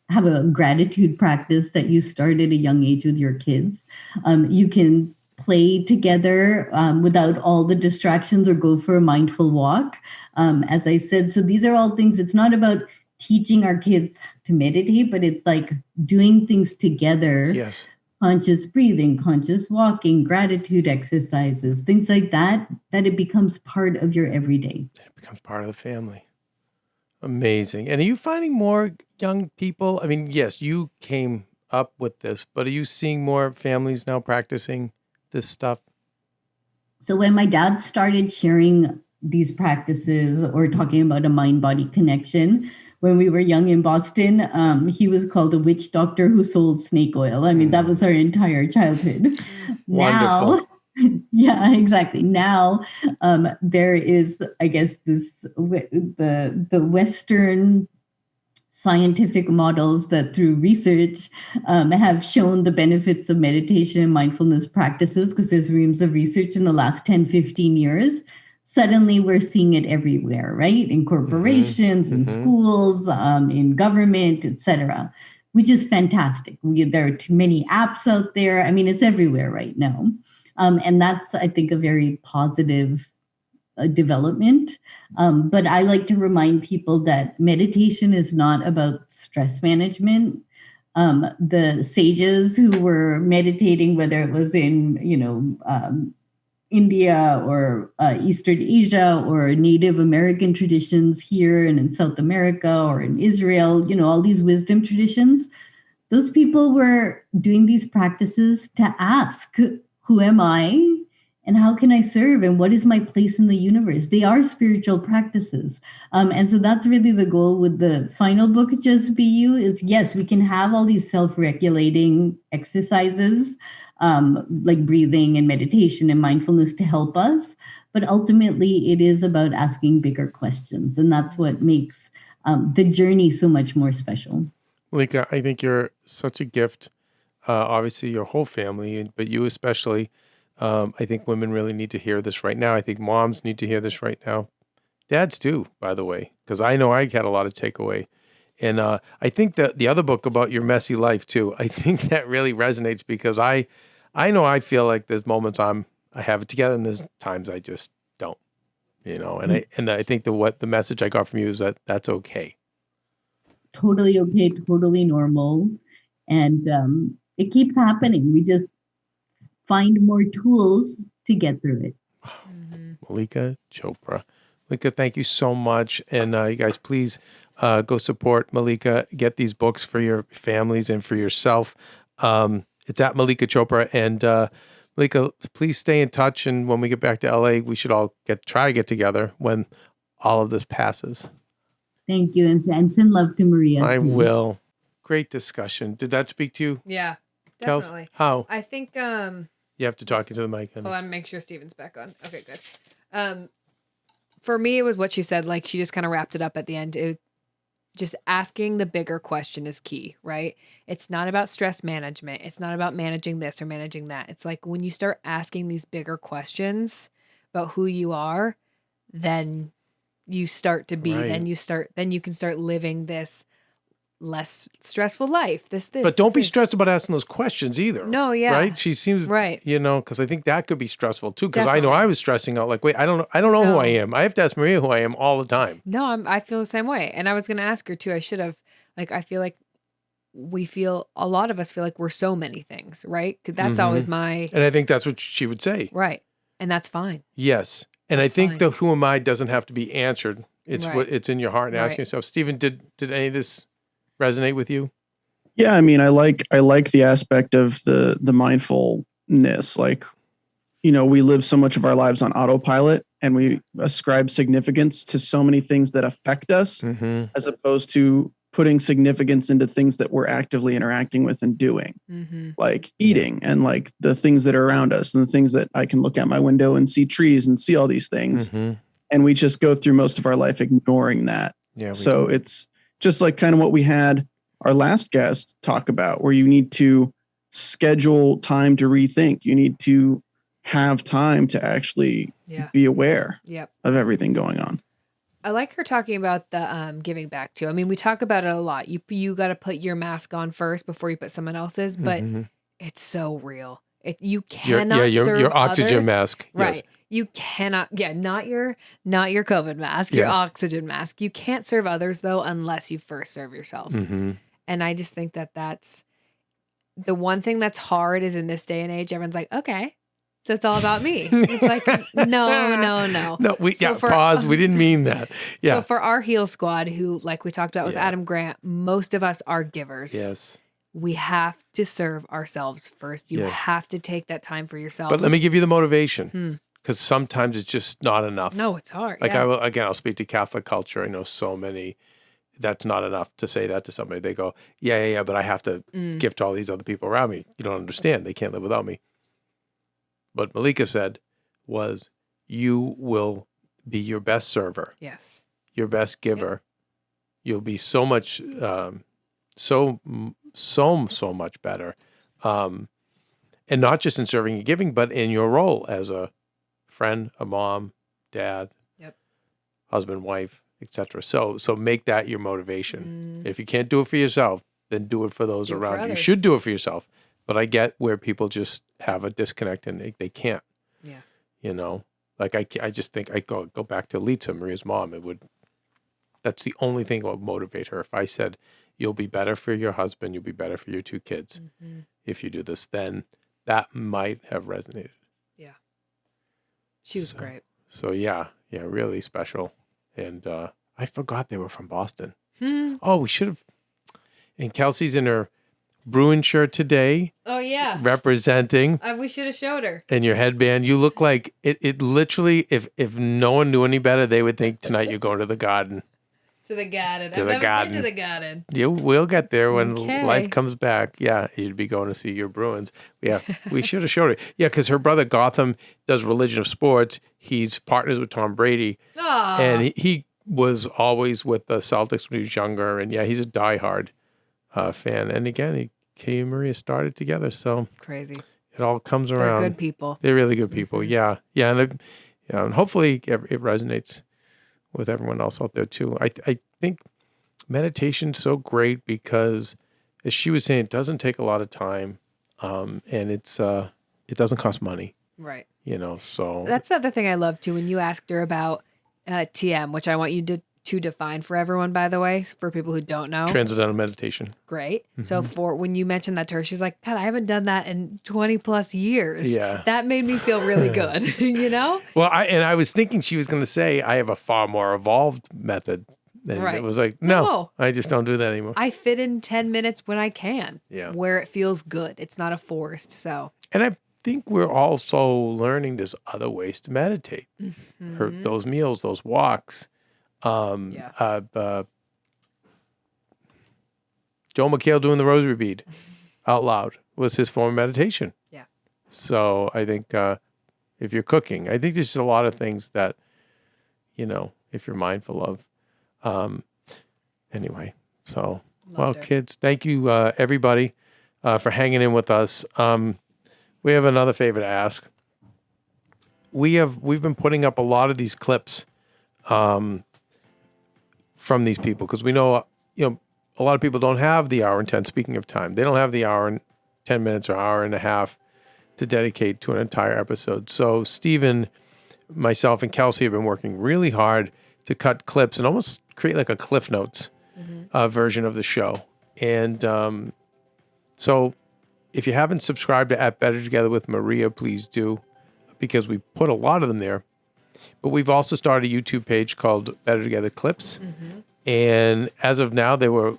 [SPEAKER 2] have a gratitude practice that you start at a young age with your kids. You can play together without all the distractions, or go for a mindful walk. As I said, so these are all things. It's not about teaching our kids to meditate, but it's like doing things together.
[SPEAKER 1] Yes.
[SPEAKER 2] Conscious breathing, conscious walking, gratitude exercises, things like that it becomes part of your everyday.
[SPEAKER 1] It becomes part of the family. Amazing. And are you finding more young people? I mean, yes, you came up with this, but are you seeing more families now practicing this stuff?
[SPEAKER 2] So when my dad started sharing these practices or talking about a mind-body connection, when we were young in Boston, he was called a witch doctor who sold snake oil. I mean, that was our entire childhood.
[SPEAKER 1] Wonderful.
[SPEAKER 2] Now, yeah, exactly. Now, there is, I guess, the Western scientific models that through research have shown the benefits of meditation and mindfulness practices, because there's reams of research in the last 10, 15 years. Suddenly we're seeing it everywhere, right? In corporations, in schools, in government, etc., which is fantastic. There are too many apps out there. I mean, it's everywhere right now. And that's, I think, a very positive development. But I like to remind people that meditation is not about stress management. The sages who were meditating, whether it was in, India or Eastern Asia or Native American traditions here and in South America or in Israel, all these wisdom traditions, those people were doing these practices to ask, who am I? And how can I serve? And what is my place in the universe? They are spiritual practices. And so that's really the goal with the final book, Just Be You, is yes, we can have all these self-regulating exercises, like breathing and meditation and mindfulness to help us. But ultimately, it is about asking bigger questions. And that's what makes the journey so much more special.
[SPEAKER 1] Mallika, I think you're such a gift. Obviously, your whole family, but you especially. I think women really need to hear this right now. I think moms need to hear this right now. Dads too, by the way, because I know I had a lot of takeaway. And I think that the other book about your messy life too, I think that really resonates because I know I feel like there's moments I have it together and there's times I just don't, and I think the message I got from you is that that's okay.
[SPEAKER 2] Totally okay, totally normal. And it keeps happening. We just find more tools to get through it.
[SPEAKER 1] Malika Chopra. Malika, thank you so much. And you guys, please go support Mallika. Get these books for your families and for yourself. It's at Malika Chopra. And Mallika, please stay in touch. And when we get back to LA, we should all try to get together when all of this passes.
[SPEAKER 2] Thank you. And send love to Maria.
[SPEAKER 1] I will. Great discussion. Did that speak to you?
[SPEAKER 3] Yeah,
[SPEAKER 1] Kels?
[SPEAKER 3] definitely.
[SPEAKER 1] How?
[SPEAKER 3] I think
[SPEAKER 1] You have to talk into the mic.
[SPEAKER 3] I want to make sure Steven's back on. Okay, good. For me, it was what she said. Like, she just kind of wrapped it up at the end. Just asking the bigger question is key, right? It's not about stress management. It's not about managing this or managing that. It's like when you start asking these bigger questions about who you are, then you start to be,
[SPEAKER 1] Right.
[SPEAKER 3] then you can start living this less stressful life.
[SPEAKER 1] But don't be stressed about asking those questions either.
[SPEAKER 3] No, yeah.
[SPEAKER 1] Right? She seems
[SPEAKER 3] Right.
[SPEAKER 1] Because I think that could be stressful too. Because I know
[SPEAKER 3] Definitely.
[SPEAKER 1] I was stressing out. Like, wait, I don't know who I am. I have to ask Maria who I am all the time.
[SPEAKER 3] No, I feel the same way. And I was going to ask her too. I should have. Like, I feel like a lot of us feel like we're so many things, right? 'Cause that's always my,
[SPEAKER 1] And I think that's what she would say.
[SPEAKER 3] right. And that's fine.
[SPEAKER 1] Yes. And
[SPEAKER 3] That's
[SPEAKER 1] I think
[SPEAKER 3] fine.
[SPEAKER 1] the who am I doesn't have to be answered. It's
[SPEAKER 3] Right.
[SPEAKER 1] what it's in your heart and
[SPEAKER 3] Right.
[SPEAKER 1] asking yourself. Stephen, did any of this resonate with you?
[SPEAKER 4] Yeah, I mean, I like the aspect of the mindfulness. Like, we live so much of our lives on autopilot, and we ascribe significance to so many things that affect us, as opposed to putting significance into things that we're actively interacting with and doing, like eating and like the things that are around us and the things that I can look out my window and see trees and see all these things. And we just go through most of our life ignoring that.
[SPEAKER 1] Yeah.
[SPEAKER 4] So it's just like kind of what we had our last guest talk about, where you need to schedule time to rethink. You need to have time to actually be aware of everything going on.
[SPEAKER 3] I like her talking about the giving back too. I mean, we talk about it a lot. You got to put your mask on first before you put someone else's, but it's so real. You cannot serve
[SPEAKER 1] your oxygen
[SPEAKER 3] others.
[SPEAKER 1] mask.
[SPEAKER 3] Right.
[SPEAKER 1] Yes.
[SPEAKER 3] You cannot, not your COVID mask, your oxygen mask. You can't serve others though, unless you first serve yourself. And I just think that that's the one thing that's hard is in this day and age, everyone's like, okay, so it's all about me. It's like, no.
[SPEAKER 1] No, pause. We didn't mean that. Yeah.
[SPEAKER 3] So for our Heal Squad, who, like we talked about with Adam Grant, most of us are givers.
[SPEAKER 1] Yes.
[SPEAKER 3] We have to serve ourselves first. You have to take that time for yourself.
[SPEAKER 1] But let me give you the motivation, because sometimes it's just not enough.
[SPEAKER 3] No, it's hard.
[SPEAKER 1] Like I'll speak to Catholic culture. I know so many. That's not enough to say that to somebody. They go, yeah, but I have to give to all these other people around me. You don't understand. They can't live without me. What Mallika said was, you will be your best server.
[SPEAKER 3] Yes.
[SPEAKER 1] Your best giver. You'll be so much, so much better. And not just in serving and giving, but in your role as a friend, a mom, dad, husband, wife, etc. So make that your motivation. If you can't do it for yourself, then do it for those around you. You should do it for yourself. But I get where people just have a disconnect and they can't. Yeah. Like I just think I go back to Lita, Maria's mom. That's the only thing that would motivate her. If I said, you'll be better for your husband, you'll be better for your two kids if you do this, then that might have resonated. Yeah.
[SPEAKER 3] She was great.
[SPEAKER 1] So yeah, really special. And I forgot they were from Boston. Oh, we should have. And Kelsey's in her Bruin shirt today,
[SPEAKER 3] Oh yeah.
[SPEAKER 1] representing,
[SPEAKER 3] We should have showed her.
[SPEAKER 1] and your headband. You look like it literally, if no one knew any better, they would think tonight you're going to the garden.
[SPEAKER 3] To the garden.
[SPEAKER 1] To
[SPEAKER 3] I've
[SPEAKER 1] the
[SPEAKER 3] never
[SPEAKER 1] garden.
[SPEAKER 3] been to the garden.
[SPEAKER 1] We'll get there when
[SPEAKER 3] Okay.
[SPEAKER 1] life comes back. Yeah, you'd be going to see your Bruins. Yeah, we should have showed her. Yeah, because her brother Gotham does Religion of Sports. He's partners with Tom Brady.
[SPEAKER 3] Oh.
[SPEAKER 1] And he was always with the Celtics when he was younger. And yeah, he's a diehard fan. And again, he and Maria started together. So
[SPEAKER 3] Crazy.
[SPEAKER 1] it all comes
[SPEAKER 3] They're
[SPEAKER 1] around.
[SPEAKER 3] good people.
[SPEAKER 1] They're really good people. Yeah. Yeah. And hopefully it resonates with everyone else out there too. I think meditation's so great because, as she was saying, it doesn't take a lot of time. And it doesn't cost money.
[SPEAKER 3] Right.
[SPEAKER 1] So
[SPEAKER 3] That's the other thing I love too. When you asked her about TM, which I want you to define for everyone, by the way, for people who don't know.
[SPEAKER 1] Transcendental Meditation.
[SPEAKER 3] Great. So for when you mentioned that to her, she's like, God, I haven't done that in 20 plus years.
[SPEAKER 1] Yeah.
[SPEAKER 3] That made me feel really good,
[SPEAKER 1] Well, I was thinking she was going to say, I have a far more evolved method. And
[SPEAKER 3] Right.
[SPEAKER 1] it was like, no,
[SPEAKER 3] No.
[SPEAKER 1] I just don't do that anymore.
[SPEAKER 3] I fit in 10 minutes when I can.
[SPEAKER 1] Yeah.
[SPEAKER 3] Where it feels good. It's not a forced. So
[SPEAKER 1] And I think we're also learning there's other ways to meditate. Those meals, those walks.
[SPEAKER 3] Yeah.
[SPEAKER 1] Joe McHale doing the rosary bead out loud was his form of meditation.
[SPEAKER 3] Yeah.
[SPEAKER 1] So I think if you're cooking, I think there's just a lot of things that, if you're mindful of. Anyway, so, well,
[SPEAKER 3] her.
[SPEAKER 1] kids, thank you, everybody, for hanging in with us. We have another favor to ask. We've been putting up a lot of these clips from these people because we know, a lot of people don't have the hour and 10. Speaking of time, they don't have the hour and 10 minutes or hour and a half to dedicate to an entire episode. So Stephen, myself, and Kelsey have been working really hard to cut clips and almost create like a Cliff Notes version of the show. And so if you haven't subscribed to At Better Together with Maria, please do, because we put a lot of them there. But we've also started a YouTube page called Better Together Clips. And as of now, there were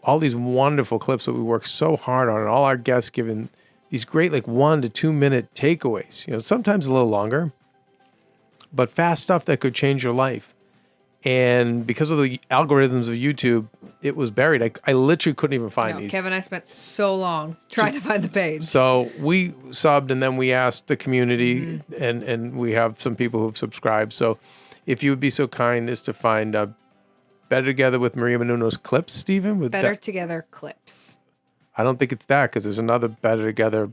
[SPEAKER 1] all these wonderful clips that we worked so hard on, and all our guests given these great 1 to 2 minute takeaways, sometimes a little longer, but fast stuff that could change your life. And because of the algorithms of YouTube, it was buried. I literally couldn't even find these.
[SPEAKER 3] Kevin and I spent so long trying to find the page.
[SPEAKER 1] So we subbed, and then we asked the community, and we have some people who've subscribed. So if you would be so kind as to find Better Together with Maria Menounos clips, Stephen?
[SPEAKER 3] Better Together Clips.
[SPEAKER 1] I don't think it's that, because there's another Better Together.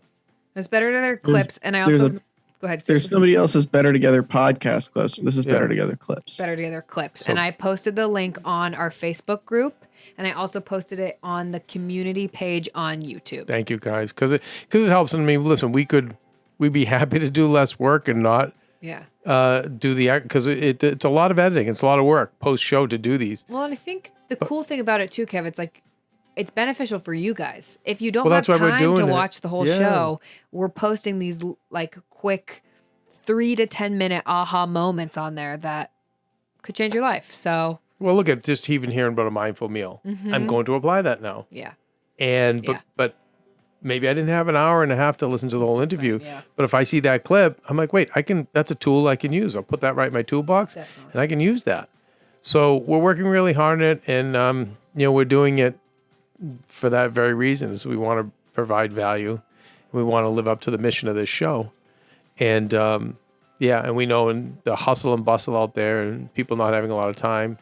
[SPEAKER 3] There's Better Together Clips, and I
[SPEAKER 4] there's
[SPEAKER 3] also... Go ahead.
[SPEAKER 4] There's somebody else's Better Together podcast clips. This is Better Together Clips.
[SPEAKER 3] Better Together Clips.
[SPEAKER 1] So-
[SPEAKER 3] And I posted the link on our Facebook group, and I also posted it on the community page on YouTube.
[SPEAKER 1] Thank you, guys, because it helps. I mean, listen, we'd be happy to do less work and not
[SPEAKER 3] Yeah.
[SPEAKER 1] do the act, because it's a lot of editing. It's a lot of work post-show to do these.
[SPEAKER 3] Well, and I think the cool thing about it too, Kev, it's beneficial for you guys. If you don't
[SPEAKER 1] Well,
[SPEAKER 3] have
[SPEAKER 1] that's why we're
[SPEAKER 3] time
[SPEAKER 1] doing
[SPEAKER 3] to
[SPEAKER 1] it.
[SPEAKER 3] watch the whole
[SPEAKER 1] Yeah.
[SPEAKER 3] show, we're posting these quick 3 to 10 minute aha moments on there that could change your life. So,
[SPEAKER 1] Well, look at just even hearing about a mindful meal. I'm going to apply that now.
[SPEAKER 3] yeah.
[SPEAKER 1] And
[SPEAKER 3] Yeah.
[SPEAKER 1] but maybe I didn't have an hour and a half to listen to the whole interview.
[SPEAKER 3] yeah.
[SPEAKER 1] But if I see that clip, I'm like, wait, that's a tool I can use. I'll put that right in my toolbox,
[SPEAKER 3] Definitely.
[SPEAKER 1] and I can use that. So we're working really hard on it, and we're doing it for that very reason. Is we want to provide value. We want to live up to the mission of this show, and and we know in the hustle and bustle out there, and people not having a lot of time,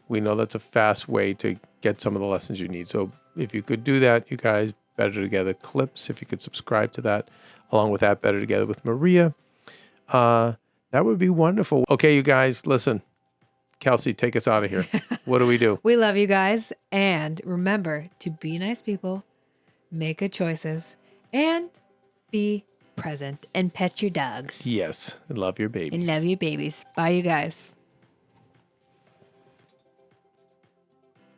[SPEAKER 1] we know that's a fast way to get some of the lessons you need. So if you could do that, you guys, Better Together Clips, if you could subscribe to that, along with that Better Together with Maria, that would be wonderful. Okay, you guys, listen. Kelsey, take us out of here. What do we do?
[SPEAKER 3] We love you guys. And remember to be nice people, make good choices, and be present and pet your dogs.
[SPEAKER 1] Yes, and love your baby.
[SPEAKER 3] And love your babies. Bye, you guys.